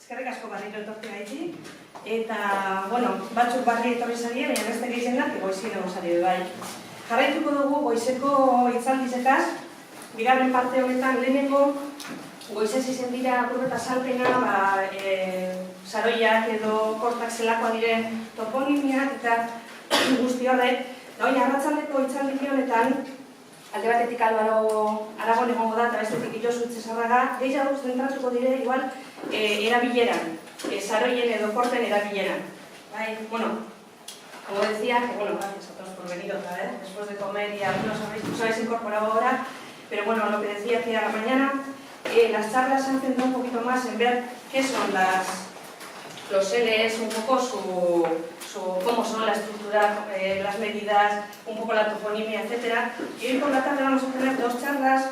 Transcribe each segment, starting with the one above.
Eskerrik asko barriro etorti gaiti. Eta, bueno, batzuk barri etorri zarie, baina beste gehizenak goizien egon zarie bai. Jarraituko dugu goizeko hitzaldizetaz, bigarren parte honetan lehenengo goizez izen dira apurbeta salpena, saroiak edo kortak zelakoa diren toponimiak eta guzti horrek. Oin, arratsaldeko hitzaldi honetan, alde batetik Albaro Aragon egongo da, eta bestetik Josu Txezarraga, gehiago zentratuko dire, igual, erabileran, saroien edo korten erabileran. Bai, bueno, como decía, que bueno, gracias a todos por venir otra vez, después de comer y algunos os habéis incorporado ahora, pero bueno, lo que decía que a la mañana, las charlas se han centrado un poquito más en ver qué son los LEs, un poco cómo son la estructura, las medidas, un poco la toponimia, etc. Y hoy por la tarde vamos a tener dos charlas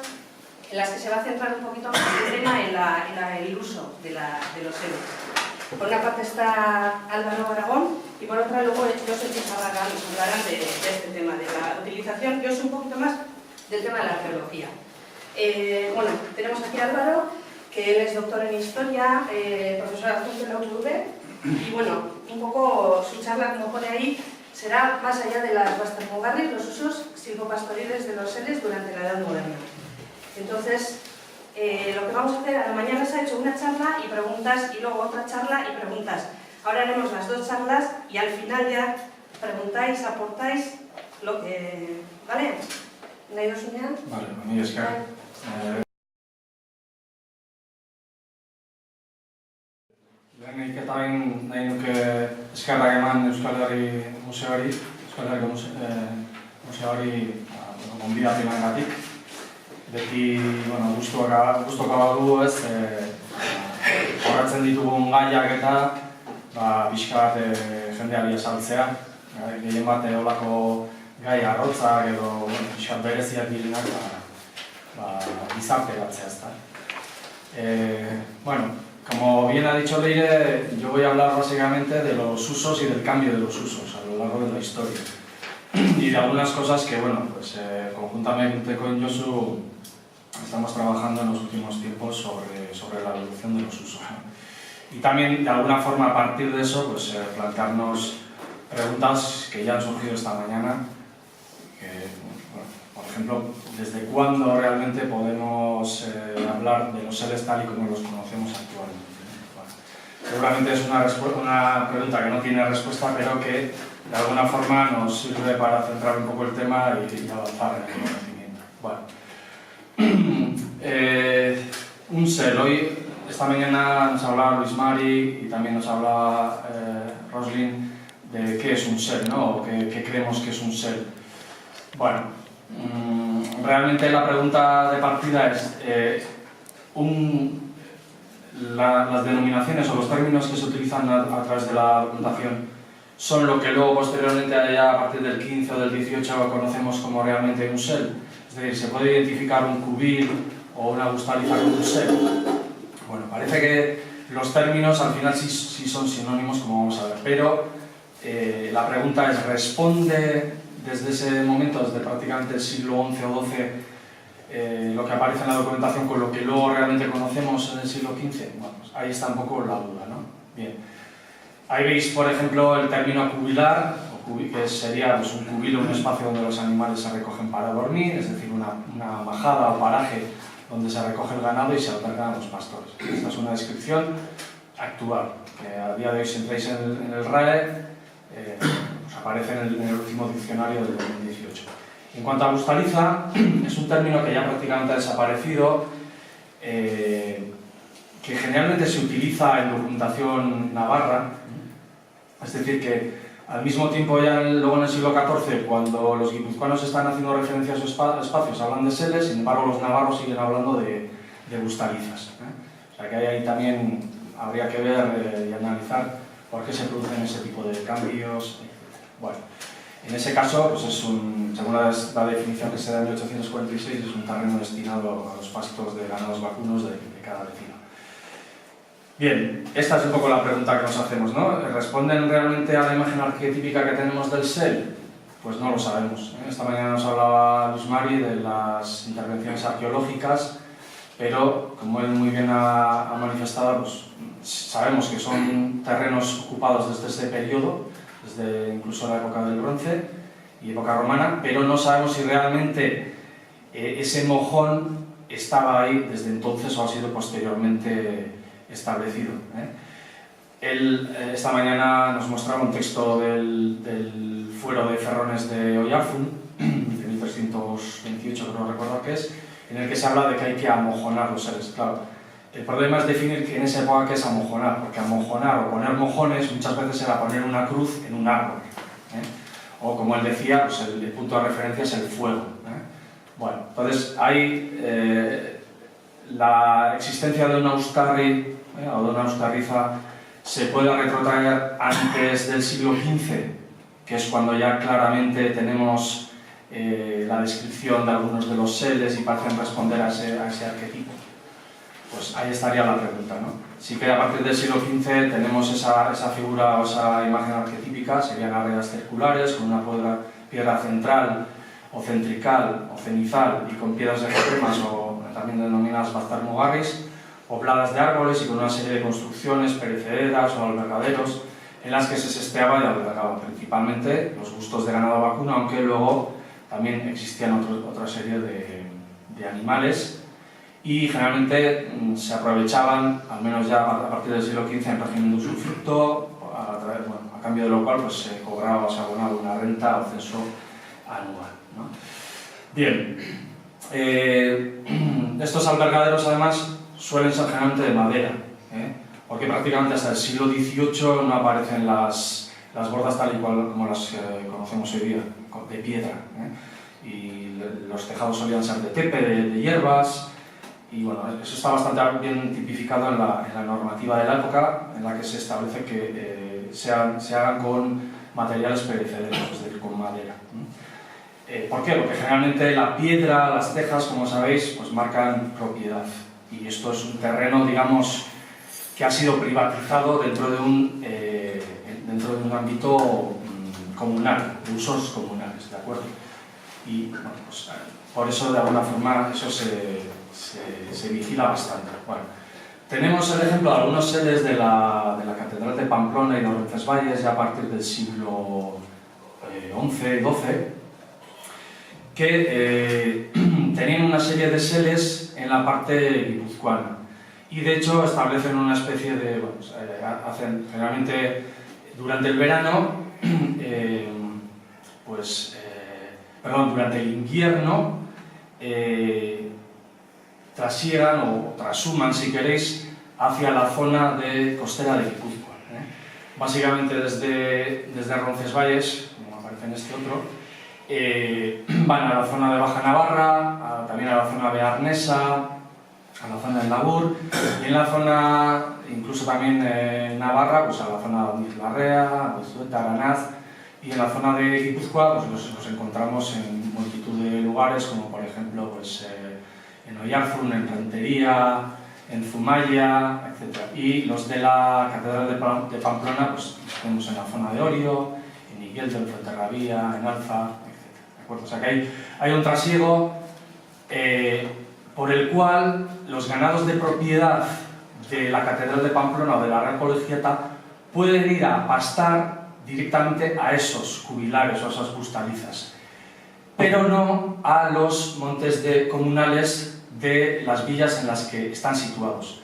en las que se va a centrar un poquito más el tema en el uso de los LEs. Por una parte está Álvaro Aragón y por otra luego Josu Txezarraga nos hablarán de este tema, de la utilización. Yo soy un poquito más del tema de la arqueología. Bueno, tenemos aquí a Álvaro, que él es doctor en Historia, profesor adjunto en la UV, y bueno, un poco su charla, como pone ahí, será más allá de las Bastarmugarri, los usos silvopastoriles de los seres durante la Edad Moderna. Entonces, lo que vamos a hacer, a la mañana se ha hecho una charla y preguntas, y luego otra charla y preguntas. Ahora haremos las dos charlas y al final ya preguntáis, aportáis lo que... ¿Vale? ¿Nahi dozunean? Vale, mila esker. Lehenik eta bain nahi nuke eskerrak eman Euskal Herri Museoari, Euskal Herriko Museoari gonbidatu emangatik. Beti, gustuko badu ez, jorratzen ditugun gaiak eta pixka bat jendeari esaltzea. Gehien bat olako gai arrotzak edo pixka bereziak direnak gizarteratzea ezta. Bueno, como bien ha dicho Leire, yo voy a hablar básicamente de los usos y del cambio de los usos a lo largo de la historia. Y de algunas cosas que, bueno, pues conjuntamente con Josu estamos trabajando en los últimos tiempos sobre la evolución de los usos. Y también, de alguna forma, a partir de eso, pues plantearnos preguntas que ya han surgido esta mañana. Bueno, por ejemplo, ¿desde cuándo realmente podemos hablar de los seres tal y como los conocemos actualmente? Bueno, seguramente es una pregunta que no tiene respuesta, pero que de alguna forma nos sirve para centrar un poco el tema y avanzar en el conocimiento. Bueno, un ser. Hoy, esta mañana nos hablaba Luis Mari y también nos hablaba Roslin de qué es un ser, ¿no? O qué creemos que es un ser. Bueno, realmente la pregunta de partida es las denominaciones o los términos que se utilizan a través de la documentación son lo que luego posteriormente a partir del 15 o del 18 conocemos como realmente un ser. Es decir, ¿se puede identificar un cubil o una gustaliza como un ser? Bueno, parece que los términos al final sí son sinónimos, como vamos a ver, pero la pregunta es, ¿responde desde ese momento, desde prácticamente el siglo XI o XII, lo que aparece en la documentación con lo que luego realmente conocemos en el siglo XV? Bueno, pues ahí está un poco la duda, ¿no? Bien. Ahí veis, por ejemplo, el término cubilar, que sería pues, un cubil, un espacio donde los animales se recogen para dormir, es decir, una majada o paraje donde se recoge el ganado y se albergan los pastores. Esta es una descripción actual, que a día de hoy si entráis en el RAE, os aparece en el último diccionario del 2018. En cuanto a gustaliza, es un término que ya prácticamente ha desaparecido, que generalmente se utiliza en documentación navarra, es decir, que al mismo tiempo ya luego en el siglo XIV, cuando los guipuzcoanos están haciendo referencia a sus espacios, hablan de seles, sin embargo los navarros siguen hablando de gustalizas. O sea que ahí también habría que ver y analizar por qué se producen ese tipo de cambios. Bueno, en ese caso, pues según la definición que se da en 1846, es un terreno destinado a los pastos de ganados vacunos de cada vecino. Bien, esta es un poco la pregunta que nos hacemos, ¿no? ¿Responden realmente a la imagen arquetípica que tenemos del ser? Pues no lo sabemos. Esta mañana nos hablaba Luis Mari de las intervenciones arqueológicas pero como él muy bien ha manifestado, pues, sabemos que son terrenos ocupados desde ese periodo, desde incluso la época del Bronce y época romana, pero no sabemos si realmente ese mojón estaba ahí desde entonces o ha sido posteriormente establecido. Él esta mañana nos mostraba un texto del fuero de Ferrones de Oyarzun, de 1328 creo recordar que es, en el que se habla de que hay que amojonar los seres. Claro, el problema es definir que en esa época qué es amojonar, porque amojonar o poner mojones muchas veces era poner una cruz en un árbol. O como él decía, pues el punto de referencia es el fuego. Bueno, entonces hay la existencia de un Austarri o de una Austarriza se puede retrotraer antes del siglo XV, que es cuando ya claramente tenemos la descripción de algunos de los seres y parecen responder a ese arquetipo. Pues ahí estaría la pregunta, ¿no? Sí que a partir del siglo XV tenemos esa figura o esa imagen arquetípica, serían áreas circulares con una piedra central o centrical o cenizal y con piedras de geotemas o también denominadas bastarmugarris, pobladas de árboles y con una serie de construcciones perecederas o albergaderos en las que se sesteaba y albergaba principalmente los gustos de ganado vacuno, aunque luego también existían otra serie de animales y generalmente se aprovechaban, al menos ya a partir del siglo XV, en régimen de usufructo, a cambio de lo cual pues, se cobraba o se abonaba una renta o censo anual, ¿no? Bien, estos albergaderos además suelen ser generalmente de madera, porque prácticamente hasta el siglo XVIII no aparecen las bordas tal y cual como las conocemos hoy día, de piedra, y los tejados solían ser de tepe, de hierbas, y bueno, eso está bastante bien tipificado en la normativa de la época, en la que se establece que se hagan con materiales perecederos, es decir, con madera. ¿Por qué? Porque generalmente la piedra, las tejas, como sabéis, pues marcan propiedad. Y esto es un terreno, digamos, que ha sido privatizado dentro de un ámbito comunal, de usos comunales, ¿de acuerdo? Y bueno, pues, por eso, de alguna forma, eso se vigila bastante. Bueno, tenemos el ejemplo de algunos sedes de la Catedral de Pamplona y de Roncesvalles ya a partir del siglo XI y XII, que tenían una serie de sedes en la parte guipuzcoana y de hecho establecen una especie de, bueno, hacen generalmente durante el verano, durante el invierno trasiegan o trashuman, si queréis, hacia la zona costera de Guipúzcoa. Básicamente desde Roncesvalles, como aparece en este otro, van a la zona de Baja Navarra, también a la zona bearnesa, a la zona del Nabur, y en la zona, incluso también en Navarra, pues a la zona de Izlarrea, Azueta, Aranaz, y en la zona de Guipúzcoa pues los encontramos en multitud de lugares, como por ejemplo pues, en Oyarzun, en Rentería, en Zumaya, etc. Y los de la Catedral de Pamplona pues los tenemos en la zona de Orio, en Igueldo, en Fuenterrabía, en Alza, etc. O sea que hay un trasiego por el cual los ganados de propiedad de la Catedral de Pamplona o de la Real Colegiata pueden ir a pastar directamente a esos cubilares o a esas bustalizas, pero no a los montes comunales de las villas en las que están situados.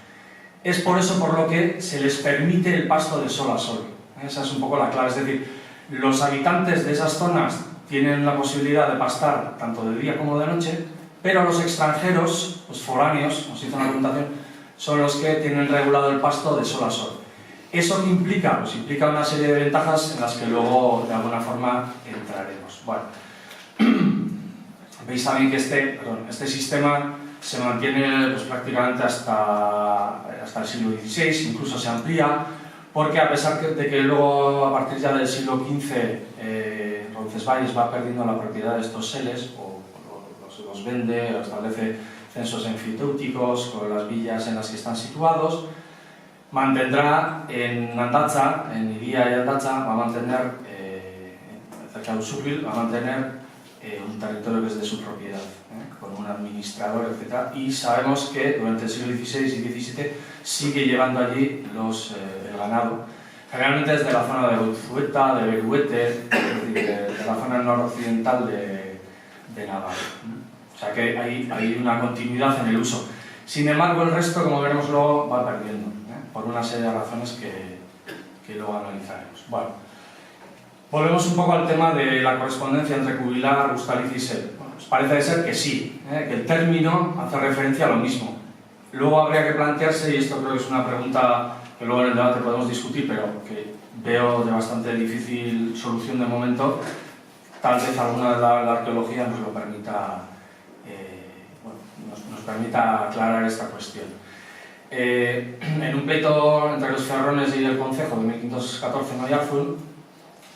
Es por eso por lo que se les permite el pasto de sol a sol. Esa es un poco la clave, es decir, los habitantes de esas zonas tienen la posibilidad de pastar tanto de día como de noche, pero los extranjeros, los foráneos, nos hizo una preguntación, son los que tienen regulado el pasto de sol a sol. ¿Eso qué implica? Pues implica una serie de ventajas en las que luego de alguna forma entraremos. Bueno, veis también que este sistema se mantiene pues, prácticamente hasta el siglo XVI, incluso se amplía, porque a pesar de que luego a partir ya del siglo XV Roncesvalles va perdiendo la propiedad de estos seles, o los vende, o establece censos enfiteuticos con las villas en las que están situados, mantendrá en Andatza, en Iría y Andatza, va a mantener, cerca de Usurbil, va a mantener un territorio que es de su propiedad. con un administrador, etc. Y sabemos que durante el siglo XVI y XVII sigue llevando allí el ganado, generalmente desde la zona de Goizueta, de Beruete, es decir, de la zona noroccidental de Navarra. O sea que hay una continuidad en el uso. Sin embargo, el resto, como veremos luego, va perdiendo, por una serie de razones que luego analizaremos. Bueno, volvemos un poco al tema de la correspondencia entre cubilar, Gustaliz y sel. Bueno, pues parece ser que sí, que el término hace referencia a lo mismo. Luego habría que plantearse, y esto creo que es una pregunta que luego en el debate podemos discutir, pero que veo de bastante difícil solución de momento, tal vez alguna de la arqueología nos lo permita, nos permita aclarar esta cuestión. En un pleito entre los Ferrones y el Concejo de 1514 en Oiartzun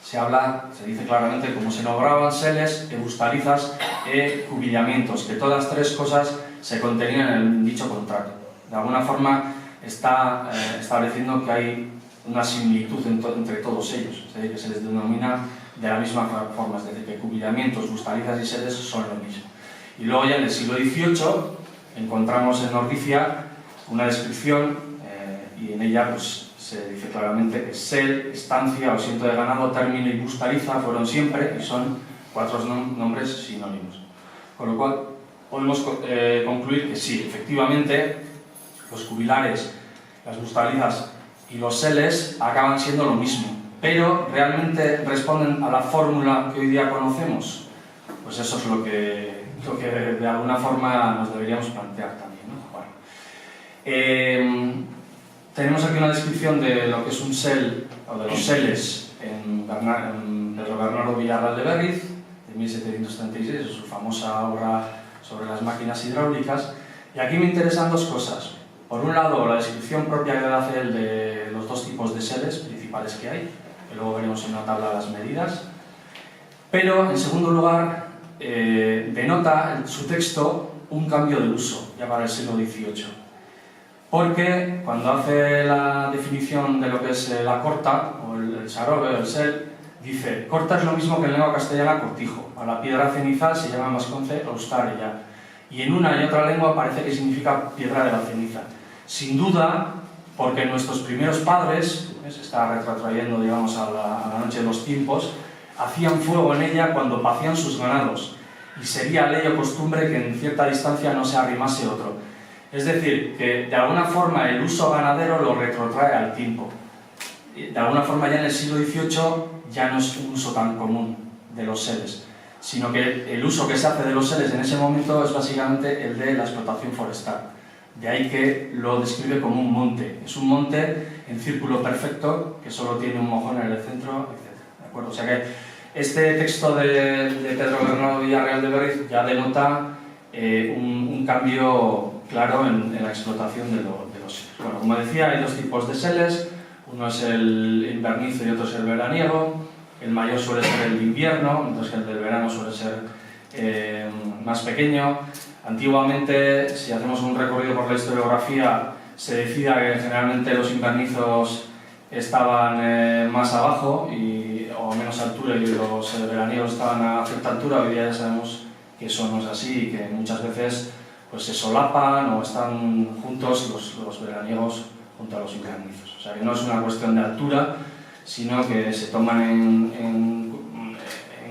se dice claramente como se nombraban seles, ebustalizas e cubillamientos, que todas tres cosas se contenían en dicho contrato. De alguna forma está estableciendo que hay una similitud entre todos ellos, es decir, que se les denomina de la misma forma, es decir, que cubillamientos, bustalizas y seles son lo mismo. Y luego ya en el siglo XVIII encontramos en Ordicia una descripción y en ella pues, se dice claramente que sel, estancia o asiento de ganado, término y bustaliza fueron siempre y son cuatro nombres sinónimos. Con lo cual podemos concluir que sí, efectivamente los cubilares, las bustalizas y los seles acaban siendo lo mismo, pero ¿realmente responden a la fórmula que hoy día conocemos? Pues eso es lo que de alguna forma nos deberíamos plantear también, ¿no? Bueno. Tenemos aquí una descripción de lo que es un sel, o de los seles, en Pedro Bernardo Villarreal de Berriz, de 1736, es su famosa obra sobre las máquinas hidráulicas. Y aquí me interesan dos cosas. Por un lado, la descripción propia que hace él de los dos tipos de seles principales que hay, que luego veremos en una tabla las medidas. Pero, en segundo lugar, denota en su texto un cambio de uso, ya para el siglo XVIII. Porque cuando hace la definición de lo que es la corta, o el sarobe o el sel, dice, corta es lo mismo que en lengua castellana cortijo, a la piedra ceniza se llama masconce o starella, y en una y otra lengua parece que significa piedra de la ceniza. Sin duda, porque nuestros primeros padres, se está retrotrayendo digamos a la noche de los tiempos, hacían fuego en ella cuando pacían sus ganados, y sería ley o costumbre que en cierta distancia no se arrimase otro. Es decir, que de alguna forma el uso ganadero lo retrotrae al tiempo. De alguna forma ya en el siglo XVIII ya no es un uso tan común de los seles, sino que el uso que se hace de los seles en ese momento es básicamente el de la explotación forestal. De ahí que lo describe como un monte. Es un monte en círculo perfecto que solo tiene un mojón en el centro, etc. ¿De acuerdo? O sea que este texto de Pedro Bernardo Villarreal de Berriz ya denota un cambio claro en la explotación de los seles. Bueno, como decía, hay dos tipos de seles, uno es el invernizo y otro es el veraniego. El mayor suele ser el de invierno, mientras que el del verano suele ser más pequeño. Antiguamente, si hacemos un recorrido por la historiografía, se decía que generalmente los invernizos estaban más abajo o a menos altura y los veraniegos estaban a cierta altura. Hoy día ya sabemos que eso no es así y que muchas veces pues, se solapan o están juntos los veraniegos junto a los invernizos. O sea que no es una cuestión de altura, sino que se toman en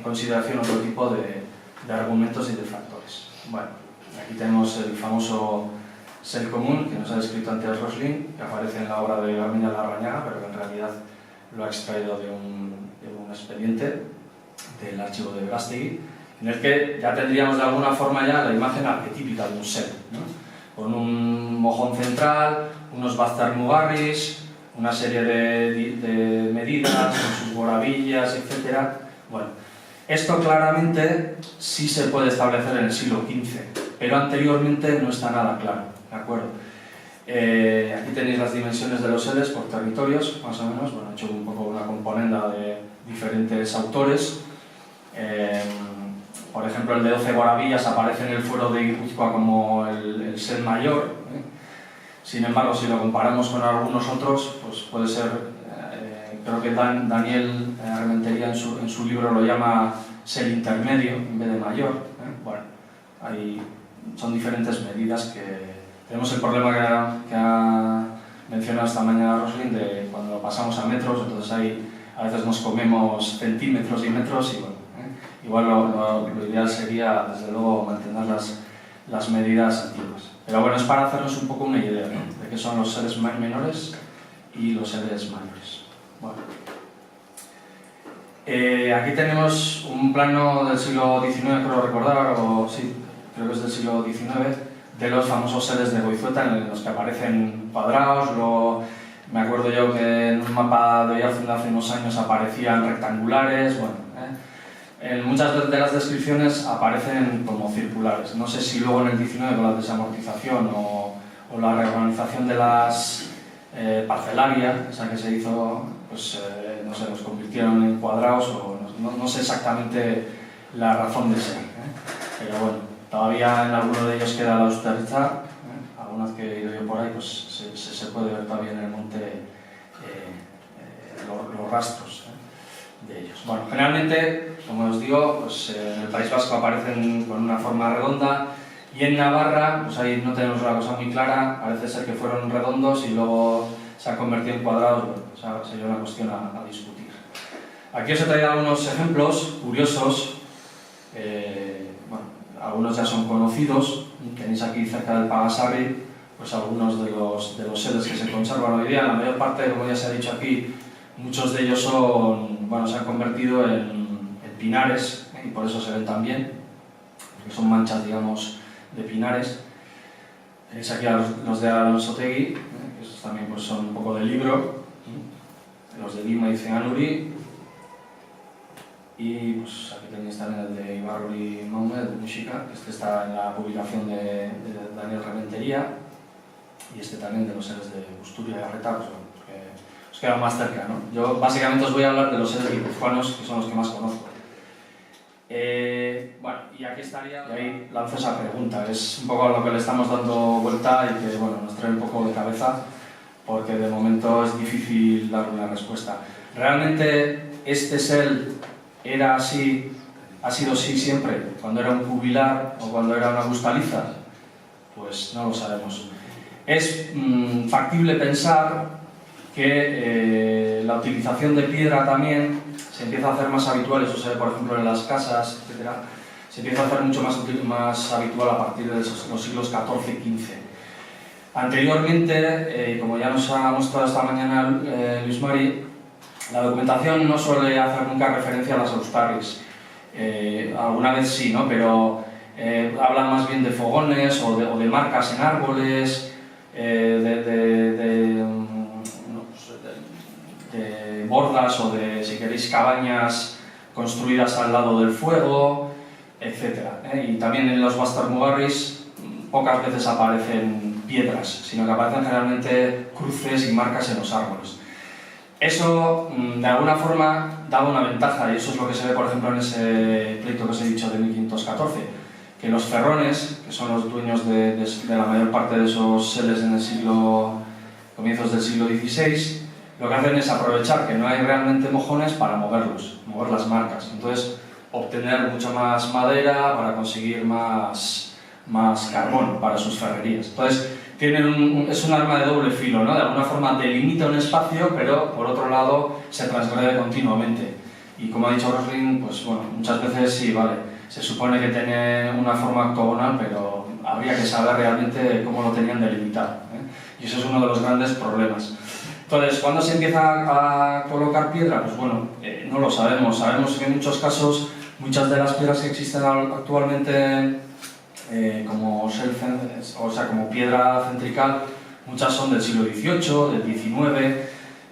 consideración otro tipo de argumentos y de factores. Bueno, aquí tenemos el famoso sel común que nos ha descrito antes Roslin, que aparece en la obra de Garmendia Larrañaga, pero que en realidad lo ha extraído de un expediente del archivo de Verástegui, en el que ya tendríamos de alguna forma ya la imagen arquetípica de un sel, ¿no? Con un mojón central, unos baztermugarris, una serie de medidas con sus boravillas, etc. Bueno, esto claramente sí se puede establecer en el siglo XV, pero anteriormente no está nada claro, ¿de acuerdo? Aquí tenéis las dimensiones de los seles por territorios, más o menos. Bueno, he hecho un poco una componenda de diferentes autores. Por ejemplo, el de 12 boravillas aparece en el fuero de Guipúzcoa como el sel mayor. Sin embargo, si lo comparamos con algunos otros, pues puede ser, creo que Daniel Armentería en su libro lo llama sel intermedio en vez de mayor. Bueno, hay son diferentes medidas que... Tenemos el problema que ha mencionado esta mañana Roslin de cuando pasamos a metros, entonces ahí a veces nos comemos centímetros y metros y bueno, igual lo ideal sería desde luego mantener las medidas antiguas. Pero bueno, es para hacernos un poco una idea, ¿no?, de qué son los seres menores y los seres mayores. Bueno. Aquí tenemos un plano del siglo XIX, creo recordar, o sí, creo que es del siglo XIX, de los famosos seres de Goizueta, en los que aparecen cuadrados. Luego, me acuerdo yo que en un mapa de Oyarzun de hace unos años aparecían rectangulares. Bueno, en muchas de las descripciones aparecen como circulares. No sé si luego en el 19 con la desamortización o la reorganización de las parcelaria, esa que se hizo, pues no sé, los convirtieron en cuadrados o no sé exactamente la razón de ser, pero bueno. Todavía en alguno de ellos queda la Austerlitz, algunas que he ido yo por ahí, pues se puede ver todavía en el monte los rastros de ellos. Bueno, generalmente, como os digo, pues en el País Vasco aparecen con una forma redonda y en Navarra, pues ahí no tenemos una cosa muy clara, parece ser que fueron redondos y luego se han convertido en cuadrados. Bueno, esa sería una cuestión a discutir. Aquí os he traído algunos ejemplos curiosos. Algunos ya son conocidos, tenéis aquí cerca del Pagasarri, pues algunos de los seres que se conservan hoy día. La mayor parte, como ya se ha dicho aquí, muchos de ellos se han convertido en pinares, y por eso se ven tan bien, porque son manchas, digamos, de pinares. Tenéis aquí a los de Alonsotegui, que esos también pues, son un poco de libro, los de Lima y Ceanuri. Y pues aquí tenéis también el de Ibarruri Maume, de Muxica, que este está en la publicación de Daniel Rementería, y este también de los seres de Busturia y Arreta, pues bueno, porque os queda más cerca, ¿no? Yo básicamente os voy a hablar de los seres guipuzcoanos, que son los que más conozco. Bueno, y aquí estaría, y ahí lanzo esa pregunta, es un poco a lo que le estamos dando vuelta y que bueno, nos trae un poco de cabeza, porque de momento es difícil dar una respuesta. ¿Realmente este ser era así, ha sido así siempre, cuando era un cubilar o cuando era una bustaliza? Pues no lo sabemos. Es factible pensar que la utilización de piedra también se empieza a hacer más habitual, eso se ve por ejemplo en las casas, etc. Se empieza a hacer mucho más habitual a partir de los siglos XIV y XV. Anteriormente, como ya nos ha mostrado esta mañana Luis Mari, la documentación no suele hacer nunca referencia a las Austarris. Alguna vez sí, ¿no? Pero hablan más bien de fogones o de marcas en árboles, de bordas o de, si queréis, cabañas construidas al lado del fuego, etc. Y también en los Bastarmugarris pocas veces aparecen piedras, sino que aparecen generalmente cruces y marcas en los árboles. Eso, de alguna forma, daba una ventaja, y eso es lo que se ve, por ejemplo, en ese pleito que os he dicho de 1514, que los ferrones, que son los dueños de la mayor parte de esos seles en comienzos del siglo XVI, lo que hacen es aprovechar que no hay realmente mojones para mover las marcas. Entonces, obtener mucha más madera para conseguir más carbón para sus ferrerías. Entonces, es un arma de doble filo, ¿no? De alguna forma delimita un espacio, pero por otro lado se transgrede continuamente. Y como ha dicho Roslin, pues bueno, muchas veces sí, vale, se supone que tiene una forma octogonal, pero habría que saber realmente cómo lo tenían delimitado, ¿eh? Y eso es uno de los grandes problemas. Entonces, ¿cuándo se empieza a colocar piedra? Pues bueno, no lo sabemos. Sabemos que en muchos casos, muchas de las piedras que existen actualmente como piedra centrical, muchas son del siglo XVIII, del XIX,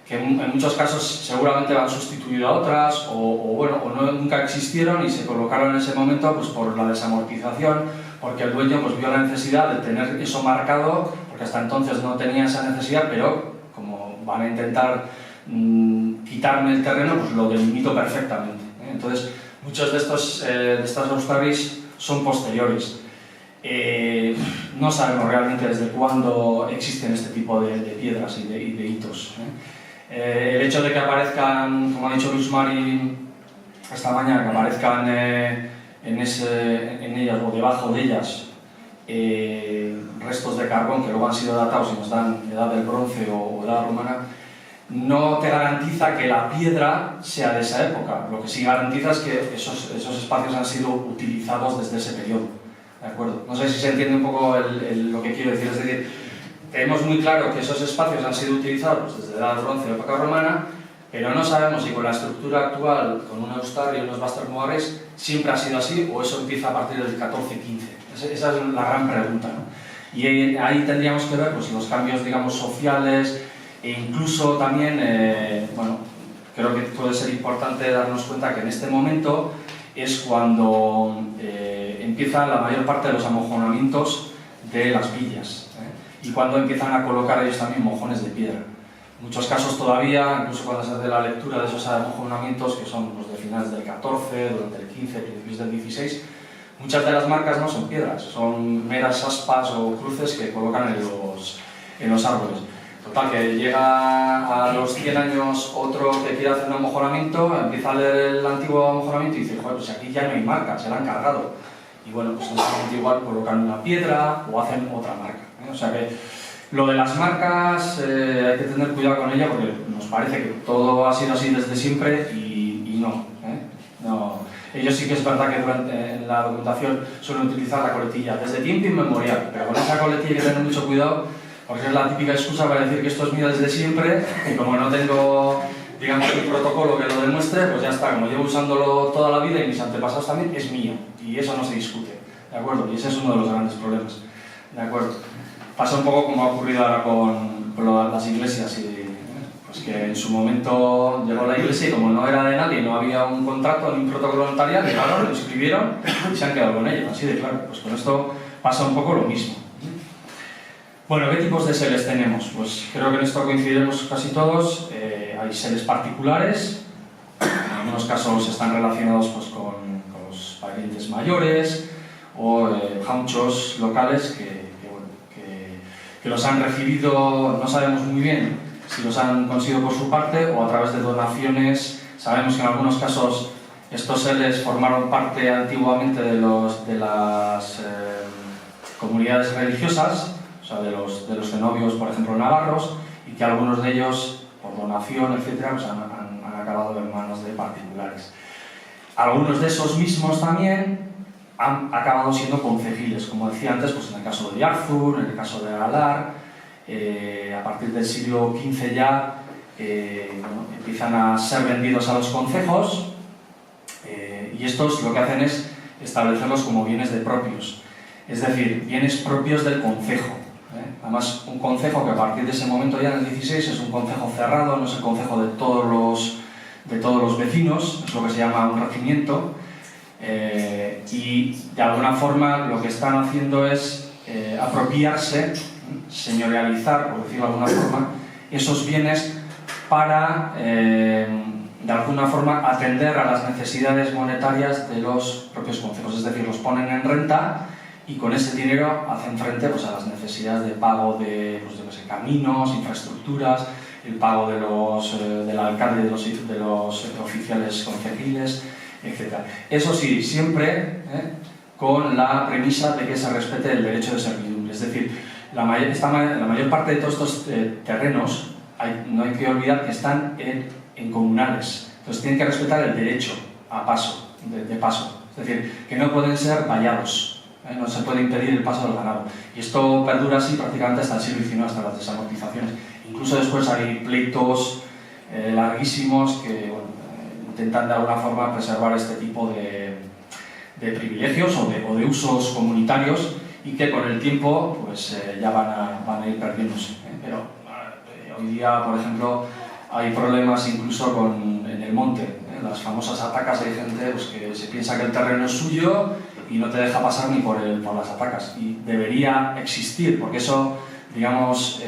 que en muchos casos seguramente han sustituido a otras o nunca existieron y se colocaron en ese momento pues, por la desamortización, porque el dueño pues, vio la necesidad de tener eso marcado, porque hasta entonces no tenía esa necesidad, pero como van a intentar quitarme el terreno, pues lo delimito perfectamente, ¿eh? Entonces, muchos de estas Austarris son posteriores. No sabemos realmente desde cuándo existen este tipo de piedras y de hitos, ¿eh? El hecho de que aparezcan, como ha dicho Luis Mari esta mañana, que aparezcan en ellas o debajo de ellas restos de carbón que luego han sido datados y nos dan edad del bronce o edad romana, no te garantiza que la piedra sea de esa época. Lo que sí garantiza es que esos espacios han sido utilizados desde ese periodo. ¿De acuerdo? No sé si se entiende un poco lo que quiero decir. Es decir, tenemos muy claro que esos espacios han sido utilizados desde la edad del bronce o época romana, pero no sabemos si con la estructura actual, con un Eustar y unos Váster-Moarres, siempre ha sido así o eso empieza a partir del 14-15. Esa es la gran pregunta, ¿no? Y ahí tendríamos que ver pues, los cambios, digamos, sociales e incluso también, bueno, creo que puede ser importante darnos cuenta que en este momento es cuando empieza la mayor parte de los amojonamientos de las villas, y cuando empiezan a colocar ellos también mojones de piedra. En muchos casos todavía, incluso cuando se hace la lectura de esos amojonamientos, que son los de finales del 14, durante el 15, principios del 16, muchas de las marcas no son piedras, son meras aspas o cruces que colocan en los árboles. Total, que llega a los 100 años otro que quiere hacer un amojonamiento, empieza a leer el antiguo amojonamiento y dice, joder, pues aquí ya no hay marca, se la han cargado. Y bueno, pues en ese momento igual colocan una piedra o hacen otra marca. O sea que lo de las marcas hay que tener cuidado con ella porque nos parece que todo ha sido así desde siempre y no, no. Ellos sí que es verdad que en la documentación suelen utilizar la coletilla desde tiempo inmemorial, pero con esa coletilla hay que tener mucho cuidado porque es la típica excusa para decir que esto es mío desde siempre y como no tengo, digamos, un protocolo que lo demuestre, pues ya está, como llevo usándolo toda la vida y mis antepasados también, es mío y eso no se discute, ¿de acuerdo? Y ese es uno de los grandes problemas, ¿de acuerdo? Pasa un poco como ha ocurrido ahora con las iglesias, pues que en su momento llegó la iglesia y como no era de nadie, no había un contrato ni un protocolo notarial, llegaron, lo inscribieron y se han quedado con ello, así de claro. Pues con esto pasa un poco lo mismo. Bueno, ¿qué tipos de seres tenemos? Pues creo que en esto coincidiremos casi todos. Hay seres particulares, en algunos casos están relacionados pues, con los parientes mayores o jaunchos locales que los han recibido, no sabemos muy bien si los han conseguido por su parte o a través de donaciones. Sabemos que en algunos casos estos seres formaron parte antiguamente de las comunidades religiosas, o sea, de los cenobios, por ejemplo, navarros, y que algunos de ellos, por donación, etc., pues han acabado en manos de particulares. Algunos de esos mismos también han acabado siendo concejiles, como decía antes, pues en el caso de Arzur, en el caso de Alar, a partir del siglo XV ya bueno, empiezan a ser vendidos a los concejos y estos lo que hacen es establecerlos como bienes de propios, es decir, bienes propios del concejo. Además, un concejo que a partir de ese momento ya en el 16 es un concejo cerrado, no es el concejo de todos los vecinos, es lo que se llama un regimiento. Y de alguna forma lo que están haciendo es apropiarse, señorializar, por decirlo de alguna forma, esos bienes para de alguna forma atender a las necesidades monetarias de los propios concejos, es decir, los ponen en renta y con ese dinero hacen frente pues, a las necesidades de pago de pues, caminos, infraestructuras, el pago del alcalde, de los oficiales concejiles, etc. Eso sí, siempre con la premisa de que se respete el derecho de servidumbre. Es decir, la mayor parte de todos estos terrenos, no hay que olvidar que están en comunales. Entonces tienen que respetar el derecho a paso, de paso. Es decir, que no pueden ser vallados. No se puede impedir el paso del ganado. Y esto perdura así prácticamente hasta el siglo XIX, hasta las desamortizaciones. Incluso después hay pleitos larguísimos que bueno, intentan de alguna forma preservar este tipo de privilegios o de usos comunitarios y que con el tiempo pues, ya van a ir perdiéndose. Pero hoy día, por ejemplo, hay problemas incluso en el monte. Las famosas atacas, hay gente pues, que se piensa que el terreno es suyo y no te deja pasar ni por las atacas. Y debería existir, porque eso, digamos,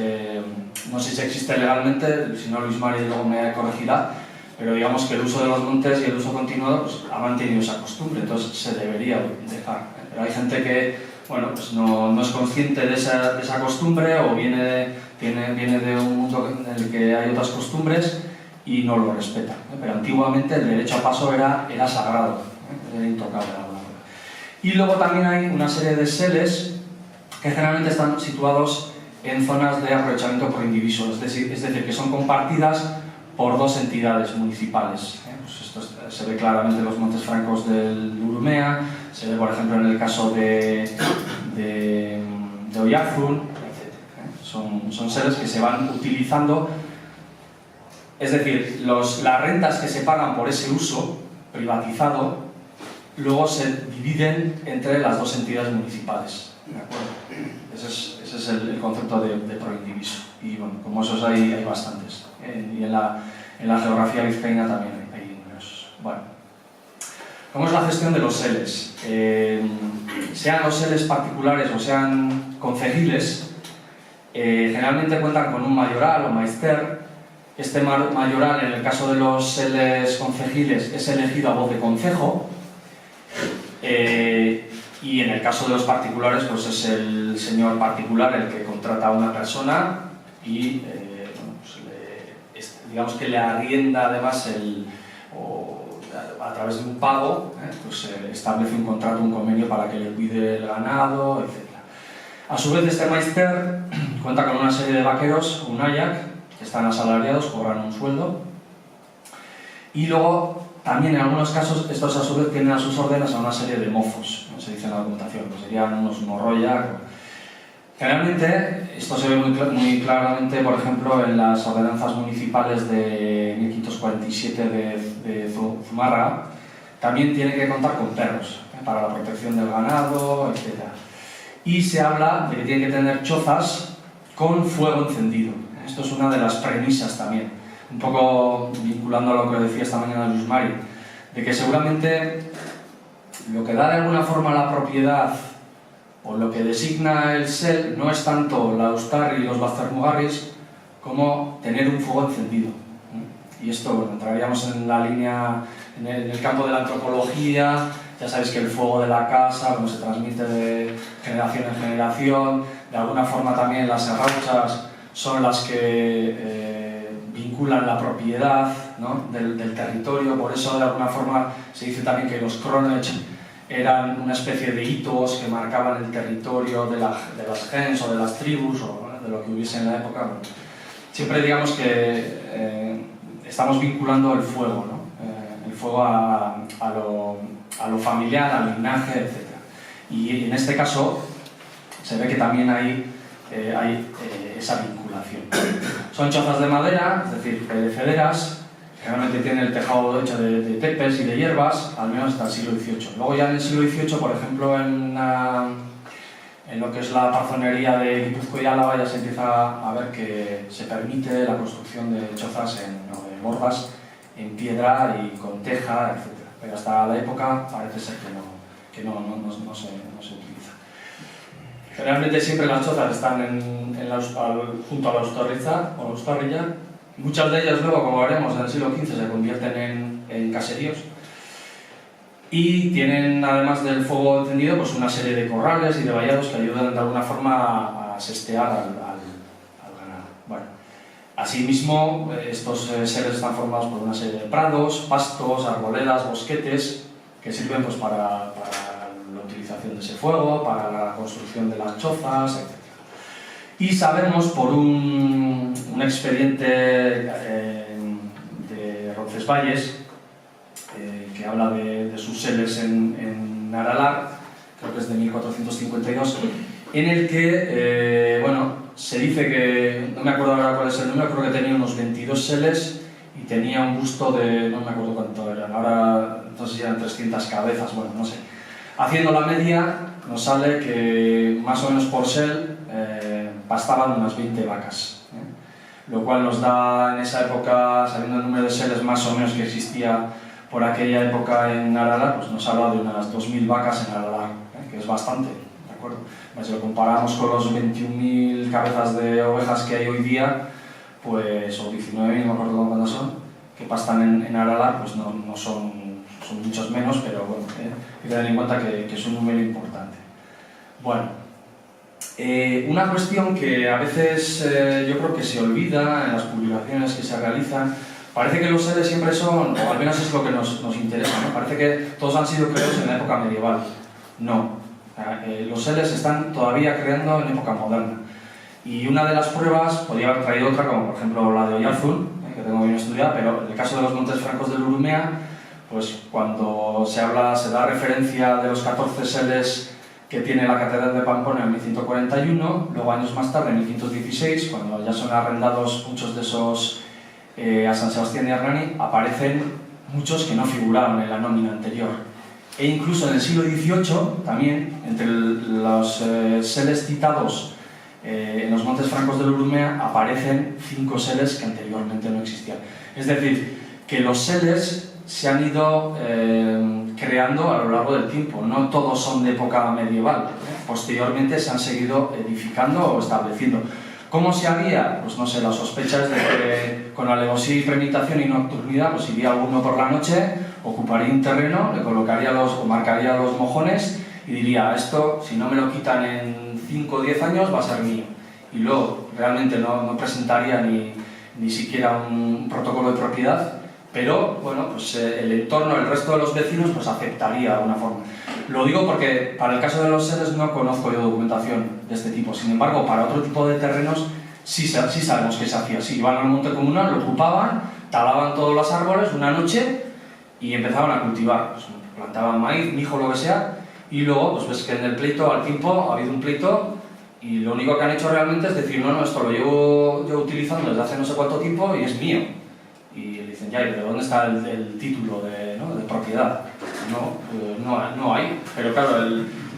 no sé si existe legalmente, si no Luis Mari luego me corregirá, pero digamos que el uso de los montes y el uso continuado pues, ha mantenido esa costumbre, entonces se debería dejar. Pero hay gente que bueno, pues no es consciente de esa costumbre o viene de un mundo en el que hay otras costumbres y no lo respeta. Pero antiguamente el derecho a paso era sagrado, era intocable. Y luego también hay una serie de seres que generalmente están situados en zonas de aprovechamiento por indiviso, es decir, que son compartidas por dos entidades municipales. Pues esto se ve claramente en los Montes Francos del Urumea, se ve por ejemplo en el caso de Oyarzun, etc. Son seres que se van utilizando, es decir, las rentas que se pagan por ese uso privatizado luego se dividen entre las dos entidades municipales. ¿De acuerdo? Ese es el concepto de proindiviso. Y bueno, como esos hay bastantes. Y en la geografía vizcaína también hay numerosos. Bueno, ¿cómo es la gestión de los seles? Sean los seles particulares o sean concejiles, generalmente cuentan con un mayoral o maister. Este mayoral, en el caso de los seles concejiles, es elegido a voz de concejo. Y en el caso de los particulares, pues es el señor particular el que contrata a una persona y digamos que le arrienda además a través de un pago, pues establece un contrato, un convenio para que le cuide el ganado, etc. A su vez, este maister cuenta con una serie de vaqueros, un ayak, que están asalariados, cobran un sueldo, y luego también en algunos casos estos a su vez tienen a sus órdenes a una serie de mozos, ¿no? Se dice en la documentación, que serían unos morroya. Generalmente esto se ve muy claramente, por ejemplo, en las ordenanzas municipales de 1547 de Zumárraga. También tiene que contar con perros, para la protección del ganado, etc. Y se habla de que tiene que tener chozas con fuego encendido. Esto es una de las premisas también, un poco vinculando a lo que decía esta mañana Luis Mari, de que seguramente lo que da de alguna forma la propiedad o lo que designa el sel no es tanto la Euskarri y los Baztermugarris como tener un fuego encendido. Y esto, bueno, entraríamos en la línea, en el campo de la antropología. Ya sabéis que el fuego de la casa, como se transmite de generación en generación, de alguna forma también las arrauchas son las que vinculan la propiedad, ¿no? del territorio. Por eso, de alguna forma, se dice también que los Kronech eran una especie de hitos que marcaban el territorio de las gens o de las tribus o de lo que hubiese en la época. Bueno, siempre digamos que estamos vinculando el fuego, ¿no? El fuego a lo familiar, al linaje, etc. Y en este caso se ve que también hay esa vinculación. Son chozas de madera, es decir, pedeceras. Generalmente tiene el tejado hecho de tepes y de hierbas, al menos hasta el siglo XVIII. Luego ya en el siglo XVIII, por ejemplo, en lo que es la parzonería de Guipúzcoa y Álava, ya se empieza a ver que se permite la construcción de chozas de bordas en piedra y con teja, etc. Pero hasta la época parece ser que no se utiliza. Generalmente siempre las chozas están junto a la Euskarritza o la Euskarrilla. Muchas de ellas luego, como veremos, en el siglo XV se convierten en caseríos y tienen, además del fuego encendido, pues una serie de corrales y de vallados que ayudan de alguna forma a sestear al ganado. Bueno, asimismo, estos seres están formados por una serie de prados, pastos, arboledas, bosquetes, que sirven pues, para la utilización de ese fuego, para la construcción de las chozas, etc. Y sabemos por un expediente de Roncesvalles que habla de sus seles en Aralar, creo que es de 1452, en el que se dice que, no me acuerdo ahora cuál es el número, creo que tenía unos 22 seles y tenía un busto de, no me acuerdo cuánto eran, ahora no sé si eran 300 cabezas, bueno, no sé. Haciendo la media nos sale que más o menos por sel pastaban unas 20 vacas, lo cual nos da en esa época, sabiendo el número de seles más o menos que existía por aquella época en Aralar, pues nos habla de unas 2000 vacas en Aralar, que es bastante, ¿de acuerdo? Si lo comparamos con los 21.000 cabezas de ovejas que hay hoy día, pues, o 19.000, no me acuerdo cuántas son, que pastan en Aralar, pues no son muchos menos, pero bueno, hay que tener en cuenta que es un número importante. Bueno, una cuestión que a veces yo creo que se olvida en las publicaciones que se realizan, parece que los seres siempre son, o al menos es lo que nos interesa, ¿no? Parece que todos han sido creados en la época medieval. No, Los seles se están todavía creando en época moderna. Y una de las pruebas, podría haber traído otra, como por ejemplo la de Oyarzun, que tengo bien estudiada, pero en el caso de los Montes Francos del Urumea, pues cuando se da referencia de los 14 seles que tiene la Catedral de Pamplona en 1141, luego años más tarde, en 1516, cuando ya son arrendados muchos de esos a San Sebastián y Hernani, aparecen muchos que no figuraban en la nómina anterior. E incluso en el siglo XVIII, también, entre los seles citados en los Montes Francos del Urumea, aparecen 5 seles que anteriormente no existían. Es decir, que los seles se han ido creando a lo largo del tiempo, no todos son de época medieval. Posteriormente se han seguido edificando o estableciendo. ¿Cómo se haría? Pues no sé, la sospecha es de que con alevosía y premeditación y nocturnidad, pues iría alguno por la noche, ocuparía un terreno, le colocaría o marcaría los mojones y diría, esto, si no me lo quitan en 5 o 10 años, va a ser mío. Y luego realmente no presentaría ni siquiera un protocolo de propiedad, pero bueno, pues el entorno, el resto de los vecinos, pues aceptaría de alguna forma. Lo digo porque para el caso de los seles no conozco yo documentación de este tipo. Sin embargo, para otro tipo de terrenos sí sabemos que se hacía así. Iban al monte comunal, lo ocupaban, talaban todos los árboles una noche y empezaban a cultivar. Pues, plantaban maíz, mijo, lo que sea, y luego pues ves que en el pleito, al tiempo, ha habido un pleito y lo único que han hecho realmente es decir, no, esto lo llevo yo utilizando desde hace no sé cuánto tiempo y es mío. Y le dicen, ya, ¿y de dónde está el título de propiedad? No hay, pero claro,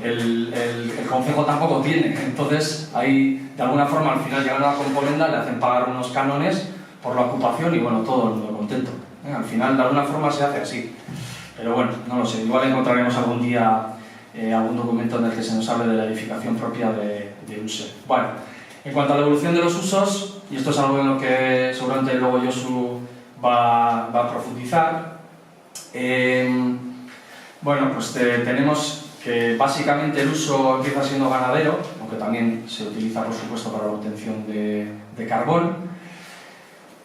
el concejo tampoco tiene. Entonces, ahí, de alguna forma, al final llegan a la componenda, le hacen pagar unos cánones por la ocupación y bueno, todo el mundo contento. Al final, de alguna forma, se hace así. Pero bueno, no lo sé, igual encontraremos algún día algún documento en el que se nos hable de la edificación propia de un ser. Bueno, en cuanto a la evolución de los usos, y esto es algo en lo que seguramente luego Josu va a profundizar, bueno, pues tenemos que básicamente el uso empieza siendo ganadero, aunque también se utiliza por supuesto para la obtención de carbón,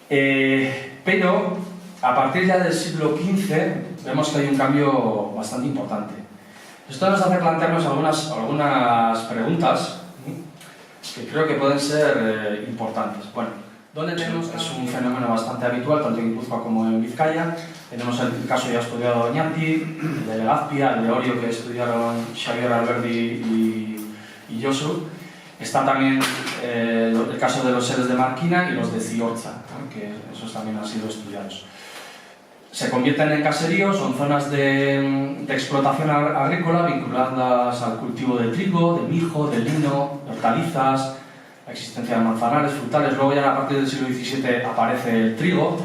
pero a partir ya del siglo XV vemos que hay un cambio bastante importante. Esto nos hace plantearnos algunas preguntas que creo que pueden ser importantes. Bueno, ¿dónde tenemos? Es un fenómeno bastante habitual, tanto en Guipúzcoa como en Vizcaya. Tenemos el caso ya estudiado de Oñati, el de Legazpia, el de Orio que estudiaron Xavier Alberdi y Josu. Está también el caso de los seres de Marquina y los de Ziortza, ¿no? Que esos también han sido estudiados. Se convierten en caseríos, son zonas de explotación agrícola vinculadas al cultivo de trigo, de mijo, de lino, de hortalizas, la existencia de manzanares, frutales. Luego ya a partir del siglo XVII aparece el trigo,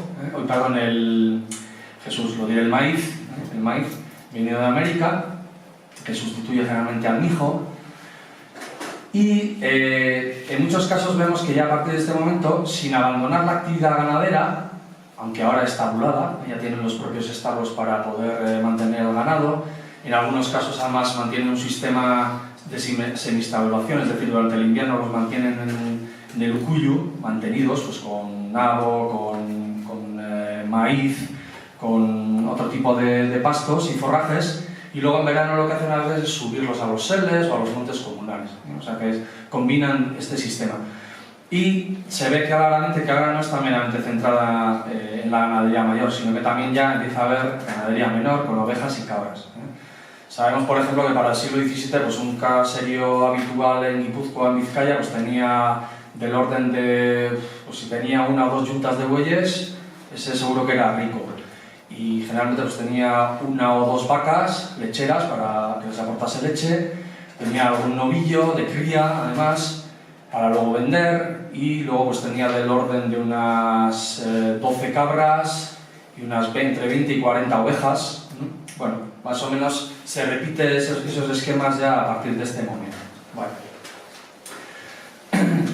el maíz, venido de América, que sustituye generalmente al mijo. Y en muchos casos vemos que ya a partir de este momento, sin abandonar la actividad ganadera, aunque ahora es tabulada, ya tienen los propios establos para poder mantener el ganado, en algunos casos además mantienen un sistema de semistabulación, es decir, durante el invierno los mantienen en el ucuyu, mantenidos pues, con nabo, con maíz, con otro tipo de pastos y forrajes, y luego en verano lo que hacen a veces es subirlos a los seles o a los montes comunales, ¿no? O sea que combinan este sistema. Y se ve claramente que ahora no está meramente centrada en la ganadería mayor, sino que también ya empieza a haber ganadería menor con ovejas y cabras. Sabemos, por ejemplo, que para el siglo XVII pues, un caserío habitual en Guipúzcoa, en Vizcaya, pues tenía del orden de, pues, si tenía 1 o 2 yuntas de bueyes, ese seguro que era rico. Y generalmente pues, tenía 1 o 2 vacas lecheras para que les aportase leche, tenía algún novillo de cría, además, para luego vender, y luego pues tenía del orden de unas 12 cabras y unas entre 20 y 40 ovejas. Bueno, más o menos se repiten esos esquemas ya a partir de este momento. Bueno.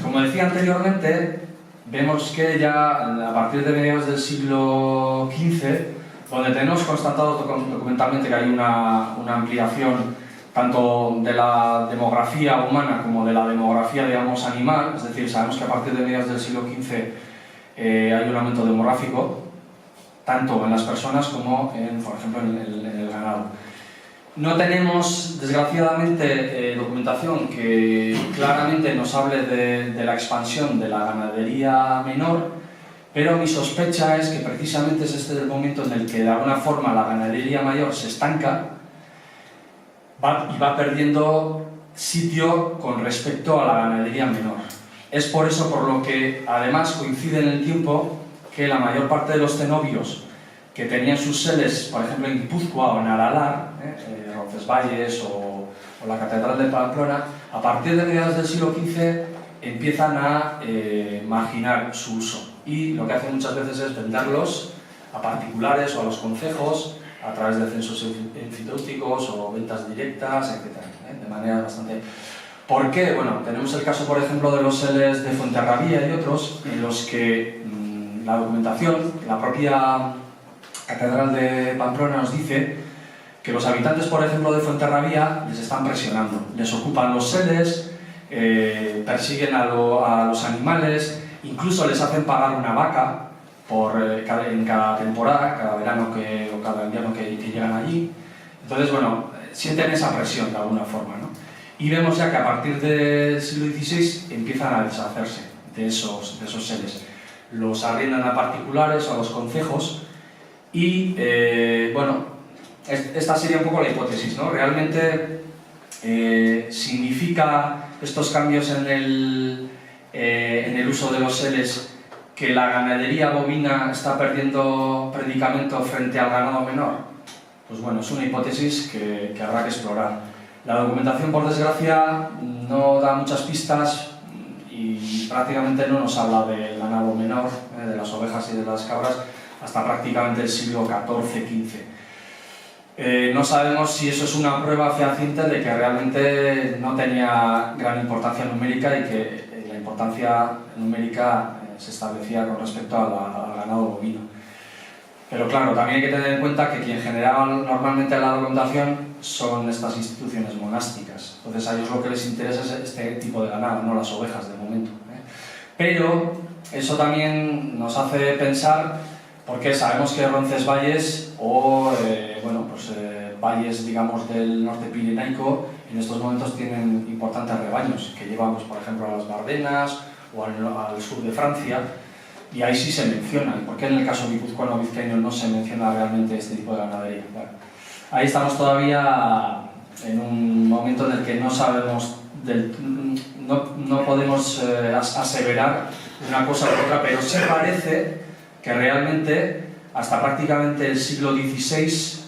Como decía anteriormente, vemos que ya a partir de mediados del siglo XV, donde tenemos constatado documentalmente que hay una ampliación tanto de la demografía humana como de la demografía, digamos, animal, es decir, sabemos que a partir de mediados del siglo XV hay un aumento demográfico, tanto en las personas como, por ejemplo, en el ganado. No tenemos, desgraciadamente, documentación que claramente nos hable de la expansión de la ganadería menor, pero mi sospecha es que precisamente es este el momento en el que de alguna forma la ganadería mayor se estanca y va perdiendo sitio con respecto a la ganadería menor. Es por eso por lo que además coincide en el tiempo que la mayor parte de los cenobios que tenían sus sedes, por ejemplo en Guipúzcoa o en Aralar, Roncesvalles o la Catedral de Pamplona, a partir de mediados del siglo XV empiezan a marginar su uso y lo que hacen muchas veces es venderlos a particulares o a los concejos a través de censos enfiteutísticos o ventas directas, etc. De manera bastante... ¿Por qué? Bueno, tenemos el caso, por ejemplo, de los seles de Fuenterrabía y otros, en los que la documentación, la propia Catedral de Pamplona nos dice que los habitantes, por ejemplo, de Fuenterrabía les están presionando, les ocupan los seles, persiguen a los animales, incluso les hacen pagar una vaca en cada temporada, cada verano o cada invierno que llegan allí. Entonces, bueno, sienten esa presión de alguna forma, ¿no? Y vemos ya que a partir del siglo XVI empiezan a deshacerse de esos seles. Los arriendan a particulares o a los concejos y, bueno, esta sería un poco la hipótesis, ¿no? Realmente significa estos cambios en el uso de los seles que la ganadería bovina está perdiendo predicamento frente al ganado menor. Pues bueno, es una hipótesis que habrá que explorar. La documentación, por desgracia, no da muchas pistas y prácticamente no nos habla del ganado menor, de las ovejas y de las cabras, hasta prácticamente el siglo XIV-XV. No sabemos si eso es una prueba fehaciente de que realmente no tenía gran importancia numérica y que la importancia numérica se establecía con respecto al ganado bovino. Pero claro, también hay que tener en cuenta que quien generaba normalmente la documentación son estas instituciones monásticas. Entonces a ellos lo que les interesa es este tipo de ganado, no las ovejas de momento. Pero eso también nos hace pensar, porque sabemos que Roncesvalles o valles, digamos, del norte pirenaico en estos momentos tienen importantes rebaños que llevan, pues, por ejemplo, a las Bardenas o al sur de Francia, y ahí sí se mencionan. ¿Por qué en el caso guipuzcoano o vizcaíno no se menciona realmente este tipo de ganadería? Bueno, ahí estamos todavía en un momento en el que no sabemos, no podemos aseverar una cosa u otra, pero se parece que realmente hasta prácticamente el siglo XVI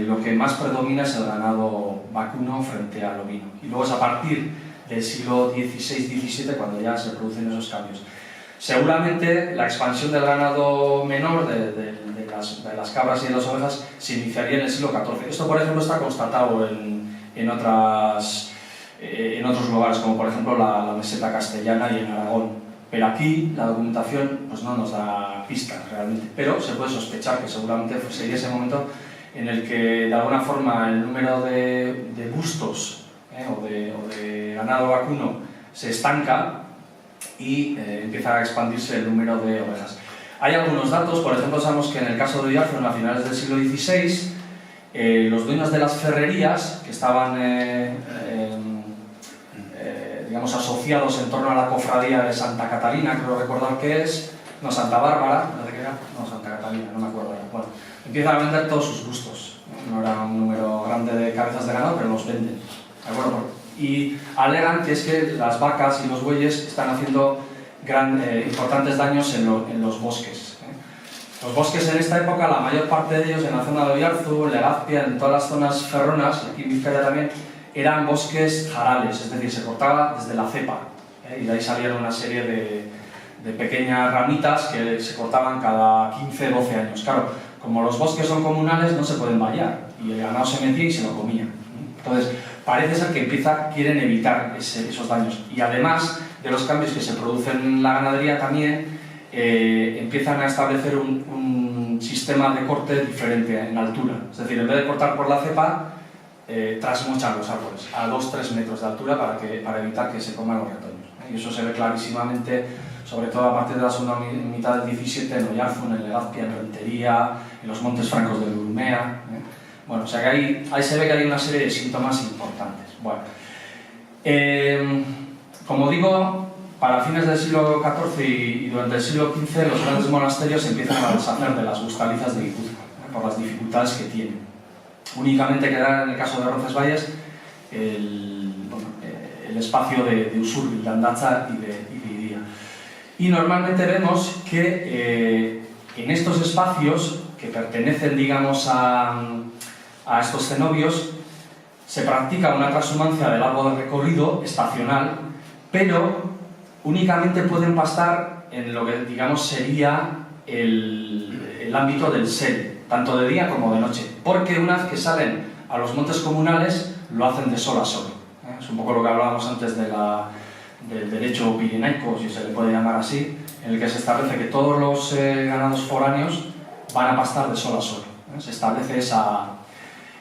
lo que más predomina es el ganado vacuno frente al ovino. Y luego es a partir del siglo XVI-XVII cuando ya se producen esos cambios. Seguramente la expansión del ganado menor, de las cabras y de las ovejas, se iniciaría en el siglo XIV. Esto, por ejemplo, está constatado en otros lugares, como por ejemplo la meseta castellana y en Aragón. Pero aquí la documentación pues, no nos da pistas realmente. Pero se puede sospechar que seguramente sería ese momento en el que de alguna forma el número de bustos o de ganado vacuno se estanca y empieza a expandirse el número de ovejas. Hay algunos datos, por ejemplo, sabemos que en el caso de Oyarzun, a finales del siglo XVI, los dueños de las ferrerías, que estaban digamos, asociados en torno a la cofradía de Santa Catalina, creo recordar que es, no, Santa Bárbara, no, Santa Catalina, no me acuerdo ya. Bueno, empiezan a vender todos sus bustos. No era un número grande de cabezas de ganado, pero los venden. ¿De acuerdo? Y alegan que es que las vacas y los bueyes están haciendo importantes daños en los bosques. Los bosques en esta época, la mayor parte de ellos en la zona de Oyarzun, Legazpia, en todas las zonas ferronas, aquí en Vizcaya también, eran bosques jarales, es decir, se cortaba desde la cepa. Y de ahí salieron una serie de pequeñas ramitas que se cortaban cada 15-12 años. Claro, como los bosques son comunales, no se pueden vallar, y el ganado se metía y se lo comía. Entonces, parece ser que quieren evitar esos daños. Y además de los cambios que se producen en la ganadería, también empiezan a establecer un sistema de corte diferente en altura. Es decir, en vez de cortar por la cepa, trasmochan los árboles a 2-3 metros de altura para evitar que se coman los retoños. Y eso se ve clarísimamente, sobre todo a partir de la segunda mitad del XVII, en Oyarzun, en Legazpia, en Rentería, en los montes francos de Urumea. Bueno, o sea que ahí se ve que hay una serie de síntomas importantes. Bueno, como digo, para fines del siglo XIV y durante el siglo XV los grandes monasterios se empiezan a deshacer de las Gustalizas de Guipúzcoa, por las dificultades que tienen. Únicamente queda en el caso de Roncesvalles el espacio de Usurbil, de Andatza y de Iría. Y normalmente vemos que en estos espacios que pertenecen, digamos, a estos cenobios, se practica una transhumancia de largo recorrido, estacional, pero únicamente pueden pastar en lo que, digamos, sería el ámbito del sel, tanto de día como de noche, porque una vez que salen a los montes comunales, lo hacen de sol a sol. Es un poco lo que hablábamos antes del derecho pirenaico, si se le puede llamar así, en el que se establece que todos los ganados foráneos van a pastar de sol a sol. Se establece esa...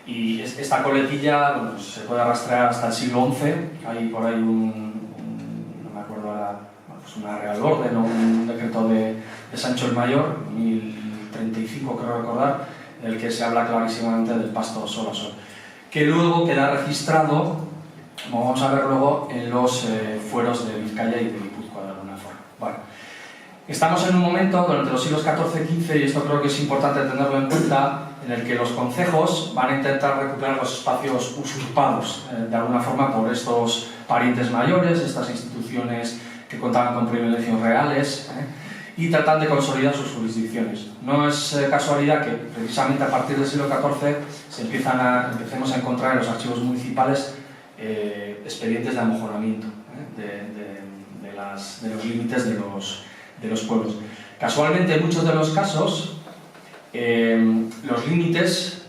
Y esta coletilla, bueno, se puede rastrear hasta el siglo XI. Hay por ahí no me acuerdo ahora, pues una real orden o un decreto de Sancho el Mayor, 1035 creo recordar, en el que se habla clarísimamente del pasto sol a sol, que luego queda registrado, como vamos a ver luego, en los fueros de Vizcaya y de Guipúzcoa de alguna forma. Bueno, estamos en un momento durante los siglos XIV y XV, y esto creo que es importante tenerlo en cuenta, en el que los concejos van a intentar recuperar los espacios usurpados de alguna forma por estos parientes mayores, estas instituciones que contaban con privilegios reales, y tratan de consolidar sus jurisdicciones. No es casualidad que precisamente a partir del siglo XIV empecemos a encontrar en los archivos municipales expedientes de amojonamiento de los límites de los pueblos. Casualmente, en muchos de los casos, los límites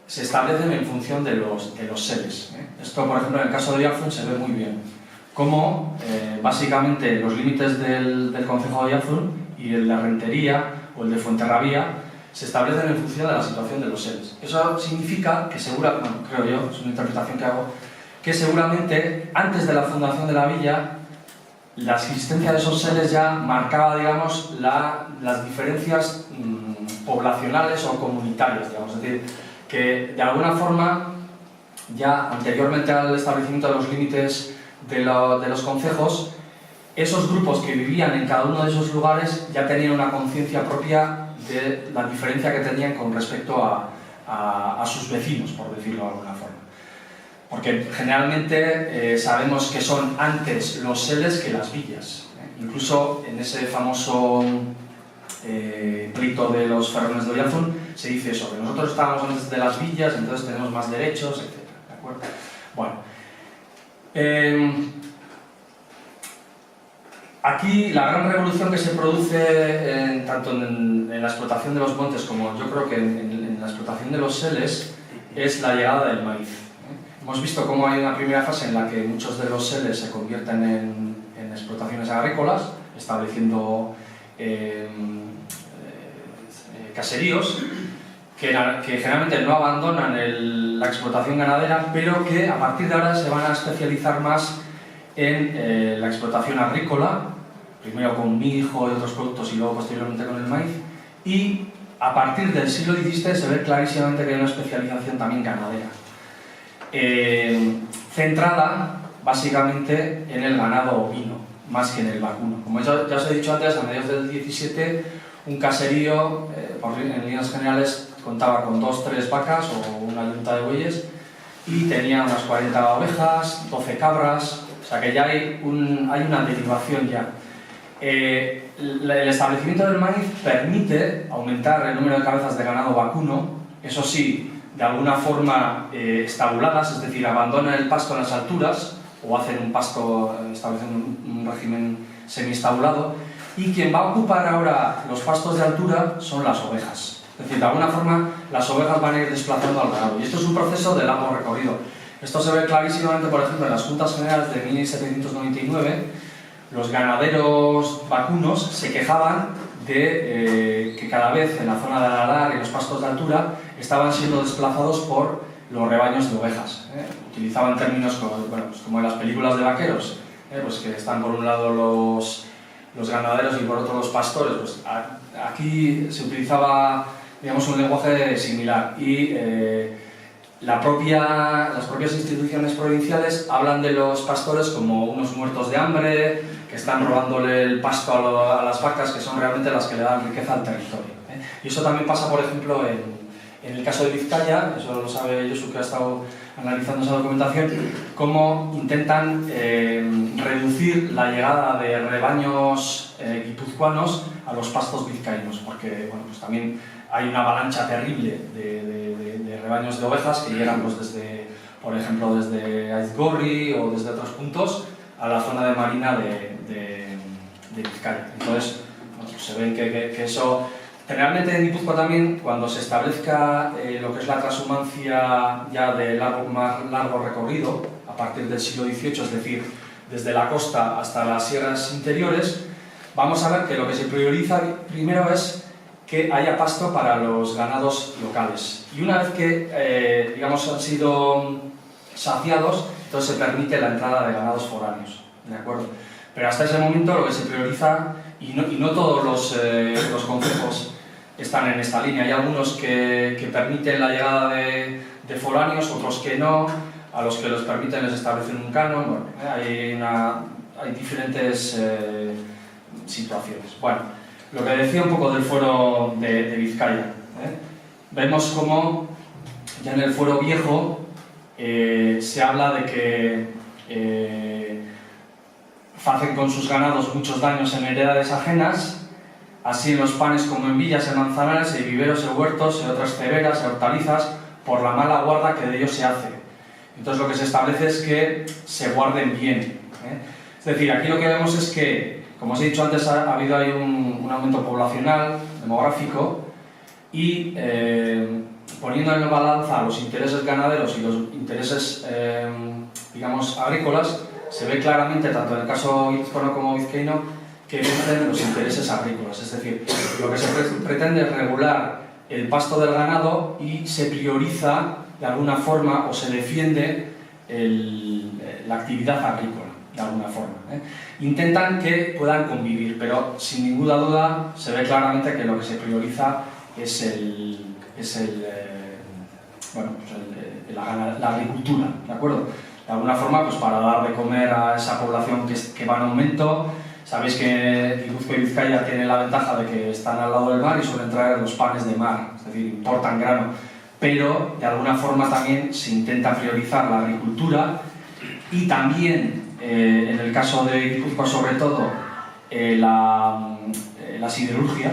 se establecen en función de los seres. Esto, por ejemplo, en el caso de Oiartzun se ve muy bien. Cómo, básicamente, los límites del concejo de Oiartzun y el de Rentería o el de Fuenterrabía se establecen en función de la situación de los seres. Eso significa que creo yo, es una interpretación que hago, que seguramente antes de la fundación de la villa la existencia de esos seres ya marcaba, digamos, las diferencias poblacionales o comunitarias, digamos. Es decir, que de alguna forma, ya anteriormente al establecimiento de los límites de los concejos, esos grupos que vivían en cada uno de esos lugares ya tenían una conciencia propia de la diferencia que tenían con respecto a sus vecinos, por decirlo de alguna forma. Porque generalmente sabemos que son antes los seles que las villas. Incluso en ese famoso pleito de los ferrones de Oiartzun se dice eso, que nosotros estábamos antes de las villas, entonces tenemos más derechos, etc. ¿De acuerdo? Bueno, aquí la gran revolución que se produce tanto en la explotación de los montes como yo creo que en la explotación de los seles es la llegada del maíz. Hemos visto cómo hay una primera fase en la que muchos de los seles se convierten en explotaciones agrícolas, estableciendo caseríos que generalmente no abandonan la explotación ganadera, pero que a partir de ahora se van a especializar más en la explotación agrícola, primero con mijo y otros productos y luego posteriormente con el maíz, y a partir del siglo XVII se ve clarísimamente que hay una especialización también ganadera. Centrada básicamente en el ganado ovino, más que en el vacuno. Como ya os he dicho antes, a mediados del 17, un caserío, en líneas generales, contaba con 2-3 vacas o una yunta de bueyes y tenía unas 40 ovejas, 12 cabras, o sea que ya hay una derivación ya. El establecimiento del maíz permite aumentar el número de cabezas de ganado vacuno, eso sí, de alguna forma estabuladas, es decir, abandonan el pasto en las alturas o hacen un pasto, establecen un régimen semiestabulado, y quien va a ocupar ahora los pastos de altura son las ovejas. Es decir, de alguna forma las ovejas van a ir desplazando al ganado, y esto es un proceso de largo recorrido. Esto se ve clarísimamente, por ejemplo, en las Juntas Generales de 1799, los ganaderos vacunos se quejaban de que cada vez en la zona de Aralar y los pastos de altura estaban siendo desplazados por los rebaños de ovejas. Utilizaban términos como en las películas de vaqueros, pues que están por un lado los ganaderos y por otro los pastores. Pues aquí se utilizaba digamos, un lenguaje similar. Y las propias instituciones provinciales hablan de los pastores como unos muertos de hambre, que están robándole el pasto a las vacas, que son realmente las que le dan riqueza al territorio. Y eso también pasa, por ejemplo, en el caso de Vizcaya, eso lo sabe Josu, que ha estado analizando esa documentación, cómo intentan reducir la llegada de rebaños guipuzcoanos a los pastos vizcaínos, porque bueno, pues también hay una avalancha terrible de rebaños de ovejas que llegan pues, desde, por ejemplo, desde Aizgorri o desde otros puntos a la zona de marina de Vizcaya. Entonces, bueno, pues se ve que eso... Generalmente en Guipúzcoa también, cuando se establezca lo que es la transhumancia ya de más largo recorrido, a partir del siglo XVIII, es decir, desde la costa hasta las sierras interiores, vamos a ver que lo que se prioriza primero es que haya pasto para los ganados locales. Y una vez que, digamos, han sido saciados, entonces se permite la entrada de ganados foráneos, ¿de acuerdo? Pero hasta ese momento lo que se prioriza, y no todos los concejos están en esta línea, hay algunos que permiten la llegada de foráneos, otros que no, a los que los permiten les establecen un canon, bueno, hay diferentes situaciones. Bueno, lo que decía un poco del fuero de Vizcaya, vemos como ya en el fuero viejo se habla de que hacen con sus ganados muchos daños en heredades ajenas, así en los panes como en villas, en manzanares, en viveros, en huertos, en otras ceberas, en hortalizas, por la mala guarda que de ellos se hace. Entonces lo que se establece es que se guarden bien. Es decir, aquí lo que vemos es que, como os he dicho antes, ha habido ahí un aumento poblacional, demográfico, y poniendo en balanza los intereses ganaderos y los intereses, digamos, agrícolas, se ve claramente, tanto en el caso guipuzcoano como vizcaíno, que vencen los intereses agrícolas. Es decir, lo que se pretende es regular el pasto del ganado y se prioriza de alguna forma o se defiende la actividad agrícola, de alguna forma. Intentan que puedan convivir, pero sin ninguna duda se ve claramente que lo que se prioriza es la agricultura, ¿de acuerdo? De alguna forma, pues para dar de comer a esa población que va en aumento. Sabéis que Guipúzcoa y Vizcaya tienen la ventaja de que están al lado del mar y suelen traer los panes de mar, es decir, importan grano, pero de alguna forma también se intenta priorizar la agricultura y también, en el caso de Guipúzcoa sobre todo, la siderurgia,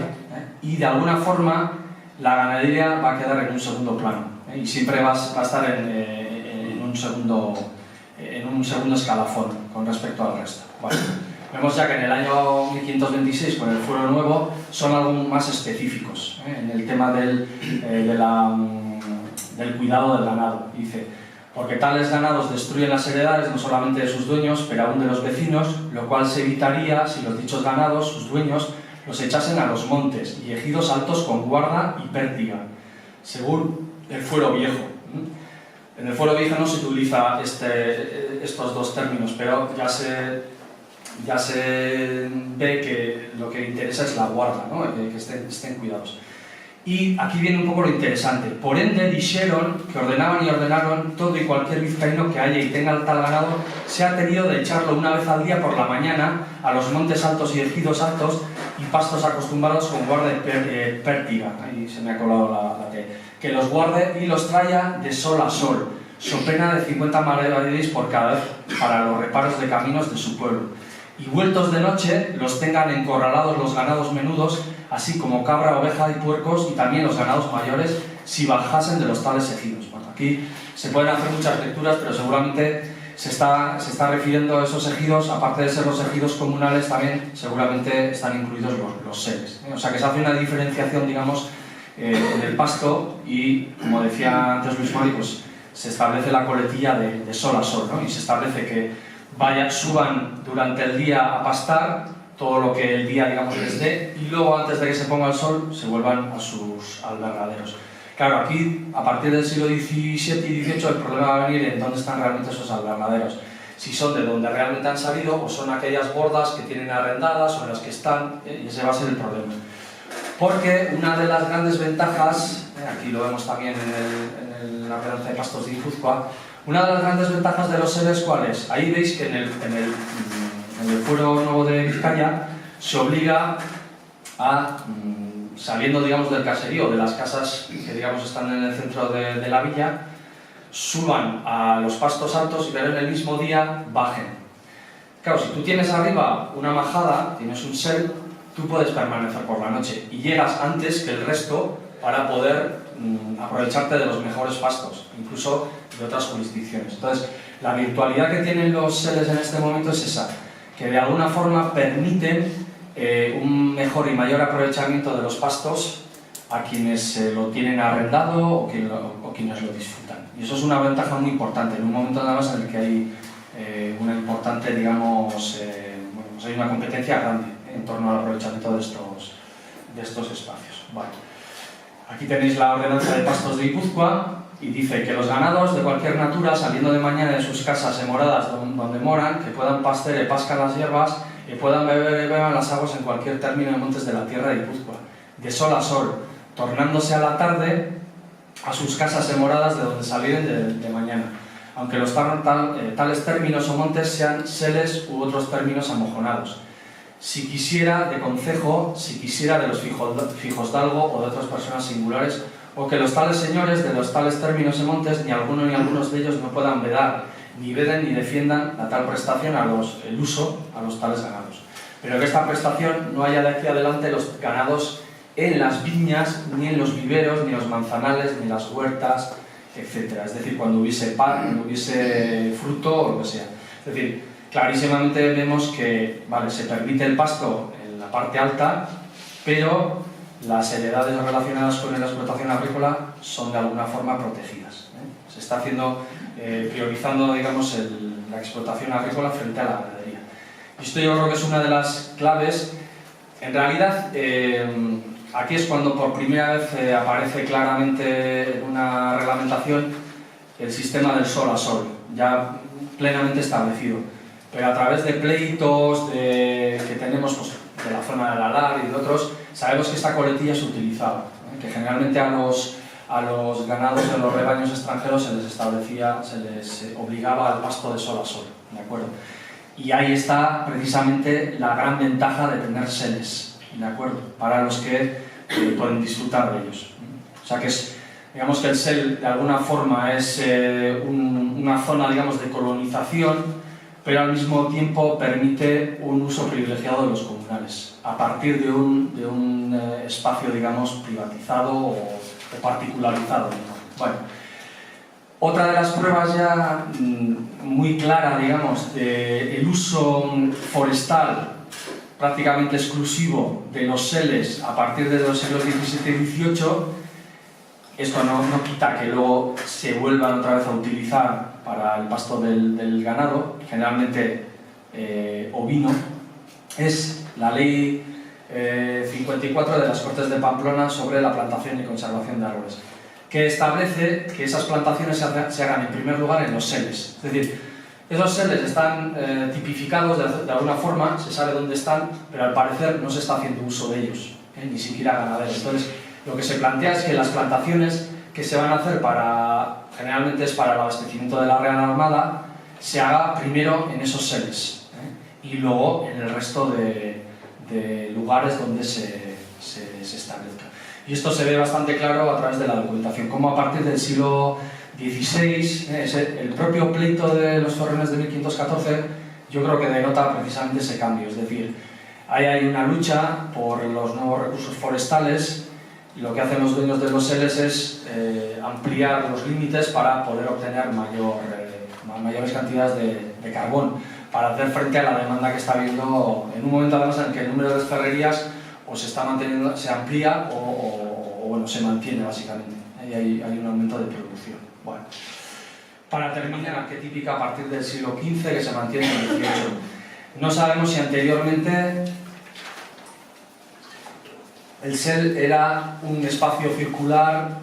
y de alguna forma la ganadería va a quedar en un segundo plano, y siempre va a estar en un segundo escalafón con respecto al resto. Bueno, vemos ya que en el año 1526, con el fuero nuevo, son algo más específicos en el tema del cuidado del ganado. Dice, porque tales ganados destruyen las heredades no solamente de sus dueños, pero aún de los vecinos, lo cual se evitaría si los dichos ganados, sus dueños, los echasen a los montes y ejidos altos con guarda y pértiga, según el fuero viejo. En el fuero viejo no se utiliza estos dos términos, pero ya se ve que lo que interesa es la guarda, ¿no? que estén cuidados. Y aquí viene un poco lo interesante. Por ende, dijeron que ordenaban y ordenaron todo y cualquier vizcaíno que haya y tenga tal ganado, se ha tenido de echarlo una vez al día por la mañana a los montes altos y ejidos altos y pastos acostumbrados con guarda y pértiga. Ahí se me ha colado la T. Que los guarde y los traiga de sol a sol, so pena de 50 maravedís por cada vez para los reparos de caminos de su pueblo. Y vueltos de noche los tengan encorralados los ganados menudos, así como cabra, oveja y puercos, y también los ganados mayores, si bajasen de los tales ejidos. Bueno, aquí se pueden hacer muchas lecturas, pero seguramente se está refiriendo a esos ejidos, aparte de ser los ejidos comunales, también seguramente están incluidos los seres. O sea que se hace una diferenciación, digamos, en el pasto y, como decía antes Luis Mari, pues se establece la coletilla de sol a sol, ¿no? Y se establece que suban durante el día a pastar todo lo que el día, digamos, les dé, y luego antes de que se ponga el sol se vuelvan a sus albergaderos. Claro, aquí a partir del siglo XVII y XVIII el problema va a venir en dónde están realmente esos albergaderos, si son de donde realmente han salido o son aquellas bordas que tienen arrendadas o en las que están, y ese va a ser el problema. porque una de las grandes ventajas, aquí lo vemos también en la ordenanza de pastos de Guipúzcoa, una de las grandes ventajas de los seles, ¿cuál es? Ahí veis que en el fuero nuevo de Vizcaya se obliga a, saliendo digamos del caserío, de las casas que digamos están en el centro de la villa, suban a los pastos altos y pero en el mismo día bajen. Claro, si tú tienes arriba una majada, tienes un sel, tú puedes permanecer por la noche y llegas antes que el resto para poder aprovecharte de los mejores pastos, incluso de otras jurisdicciones. Entonces, la virtualidad que tienen los seles en este momento es esa, que de alguna forma permiten un mejor y mayor aprovechamiento de los pastos a quienes lo tienen arrendado o quienes lo disfrutan. Y eso es una ventaja muy importante, en un momento además en el que hay una importante, digamos, bueno, pues hay una competencia grande en torno al aprovechamiento de estos espacios. Vale. Aquí tenéis la ordenanza de pastos de Guipúzcoa y dice que los ganados de cualquier natura, saliendo de mañana de sus casas y moradas donde moran, que puedan pastar y pascan las hierbas y puedan beber y beban las aguas en cualquier término de montes de la tierra de Guipúzcoa, de sol a sol, tornándose a la tarde a sus casas y moradas de donde salieren de mañana, aunque los tales términos o montes sean seles u otros términos amojonados. Si quisiera de concejo, si quisiera de los fijosdalgo o de otras personas singulares, o que los tales señores de los tales términos y montes, ni alguno ni algunos de ellos no puedan vedar, ni veden ni defiendan la tal prestación el uso a los tales ganados. Pero que esta prestación no haya de aquí adelante los ganados en las viñas, ni en los viveros, ni los manzanales, ni las huertas, etc. Es decir, cuando hubiese pan, cuando hubiese fruto o lo que sea. Es decir, clarísimamente vemos que vale, se permite el pasto en la parte alta, pero las heredades relacionadas con la explotación agrícola son de alguna forma protegidas. Se está haciendo, priorizando digamos, la explotación agrícola frente a la ganadería. Y esto yo creo que es una de las claves. En realidad, aquí es cuando por primera vez aparece claramente en una reglamentación el sistema del sol a sol, ya plenamente establecido. Pero a través de pleitos que tenemos pues, de la zona del Alar y de otros, sabemos que esta coletilla se utilizaba, que generalmente a los ganados de los rebaños extranjeros se les obligaba al pasto de sol a sol, ¿de acuerdo? Y ahí está precisamente la gran ventaja de tener seles, ¿de acuerdo? Para los que pueden disfrutar de ellos. O sea que digamos que el sel de alguna forma es una zona, digamos, de colonización, pero al mismo tiempo permite un uso privilegiado de los comunales, a partir de un espacio, digamos, privatizado o particularizado. Bueno, otra de las pruebas ya muy clara, digamos, del uso forestal prácticamente exclusivo de los seles a partir de los siglos XVII y XVIII, esto no quita que luego se vuelvan otra vez a utilizar para el pasto del ganado, generalmente ovino, es la ley 54 de las Cortes de Pamplona sobre la plantación y conservación de árboles, que establece que esas plantaciones se hagan en primer lugar en los seles. Es decir, esos seles están tipificados de alguna forma, se sabe dónde están, pero al parecer no se está haciendo uso de ellos, ni siquiera ganaderos. Entonces, lo que se plantea es que las plantaciones que se van a hacer generalmente es para el abastecimiento de la Real Armada, se haga primero en esos seles y luego en el resto de lugares donde se establezca. Y esto se ve bastante claro a través de la documentación, como a partir del siglo XVI, el propio pleito de los Torreones de 1514, yo creo que denota precisamente ese cambio. Es decir, ahí hay una lucha por los nuevos recursos forestales y lo que hacen los dueños de los seles es ampliar los límites para poder obtener mayores cantidades de carbón, para hacer frente a la demanda que está habiendo en un momento además en el que el número de ferrerías o se está manteniendo, se amplía o bueno, se mantiene básicamente. Ahí hay un aumento de producción. Bueno, para terminar, arquetípica a partir del siglo XV que se mantiene en el XVIII. No sabemos si anteriormente el sel era un espacio circular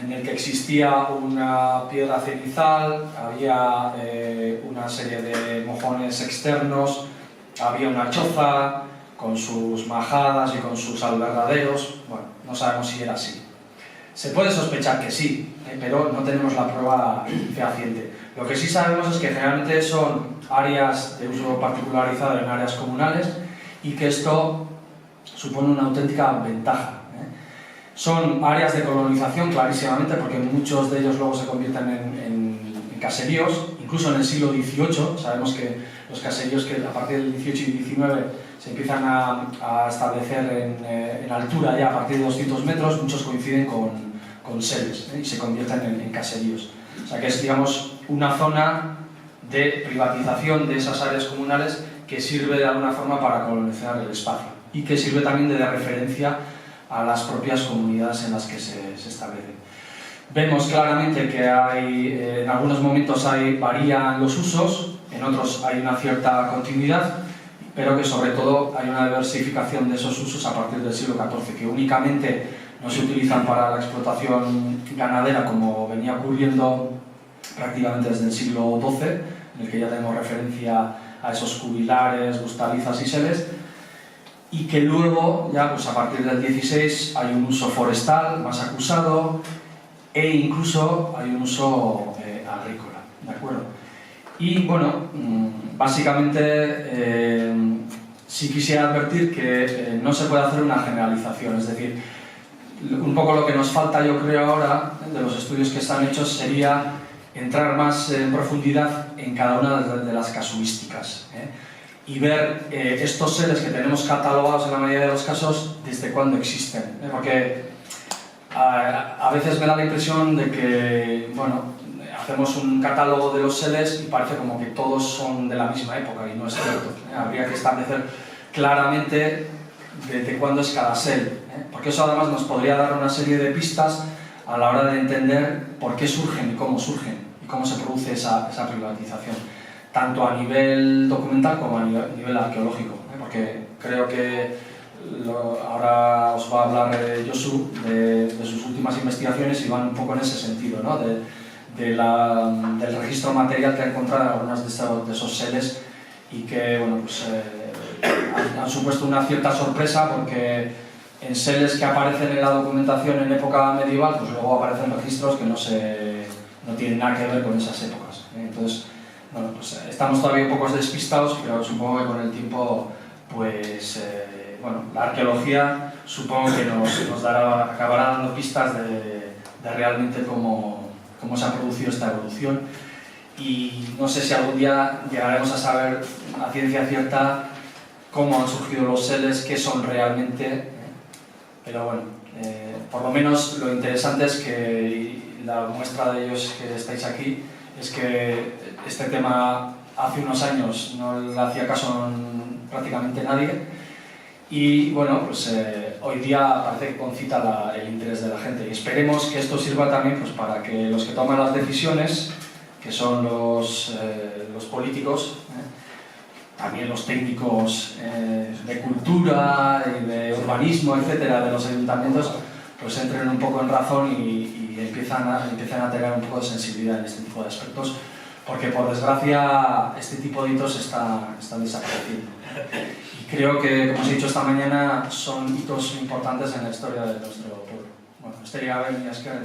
en el que existía una piedra cenizal, había una serie de mojones externos, había una choza, con sus majadas y con sus albergaderos. Bueno, no sabemos si era así. Se puede sospechar que sí, pero no tenemos la prueba fehaciente. Lo que sí sabemos es que generalmente son áreas de uso particularizado en áreas comunales y que esto supone una auténtica ventaja. Son áreas de colonización, clarísimamente, porque muchos de ellos luego se convierten en caseríos, incluso en el siglo XVIII. Sabemos que los caseríos que a partir del XVIII y XIX se empiezan a establecer en altura ya a partir de 200 metros, muchos coinciden con sedes y se convierten en caseríos. O sea que es, digamos, una zona de privatización de esas áreas comunales que sirve de alguna forma para colonizar el espacio y que sirve también de referencia a las propias comunidades en las que se establecen. Vemos claramente que en algunos momentos varían los usos, en otros hay una cierta continuidad, pero que sobre todo hay una diversificación de esos usos a partir del siglo XIV, que únicamente no se utilizan para la explotación ganadera como venía ocurriendo prácticamente desde el siglo XII, en el que ya tenemos referencia a esos cubilares, gustalizas y seles, y que luego, ya pues a partir del XVI, hay un uso forestal más acusado e incluso hay un uso agrícola, ¿de acuerdo? Y bueno, básicamente sí quisiera advertir que no se puede hacer una generalización, es decir, un poco lo que nos falta, yo creo ahora, de los estudios que están hechos, sería entrar más en profundidad en cada una de las casuísticas, y ver estos seres que tenemos catalogados en la mayoría de los casos desde cuándo existen, porque a veces me da la impresión de que, bueno, hacemos un catálogo de los seres y parece como que todos son de la misma época y no es cierto. Habría que establecer claramente desde cuándo es cada sel, porque eso además nos podría dar una serie de pistas a la hora de entender por qué surgen y cómo se produce esa privatización, tanto a nivel documental como a nivel arqueológico, porque creo que ahora os va a hablar Josu de sus últimas investigaciones y van un poco en ese sentido, ¿no? del registro material que ha encontrado en algunos de esos seres y que bueno, pues, han supuesto una cierta sorpresa porque en seres que aparecen en la documentación en época medieval, pues luego aparecen registros que no tienen nada que ver con esas épocas. Entonces, bueno, pues estamos todavía un poco despistados, pero supongo que con el tiempo, pues, bueno, la arqueología supongo que nos acabará dando pistas de realmente cómo se ha producido esta evolución. Y no sé si algún día llegaremos a saber a ciencia cierta cómo han surgido los seres, qué son realmente, pero bueno, por lo menos lo interesante es que la muestra de ellos que estáis aquí es que este tema hace unos años no le hacía caso prácticamente nadie y bueno, pues hoy día parece que concita el interés de la gente y esperemos que esto sirva también pues, para que los que toman las decisiones, que son los políticos, también los técnicos de cultura y de urbanismo, etcétera, de los ayuntamientos, pues entren un poco en razón y empiecen a tener un poco de sensibilidad en este tipo de aspectos, porque por desgracia este tipo de hitos están desapareciendo. Y creo que, como os he dicho esta mañana, son hitos importantes en la historia de nuestro pueblo. Bueno, este llega a ver, gracias.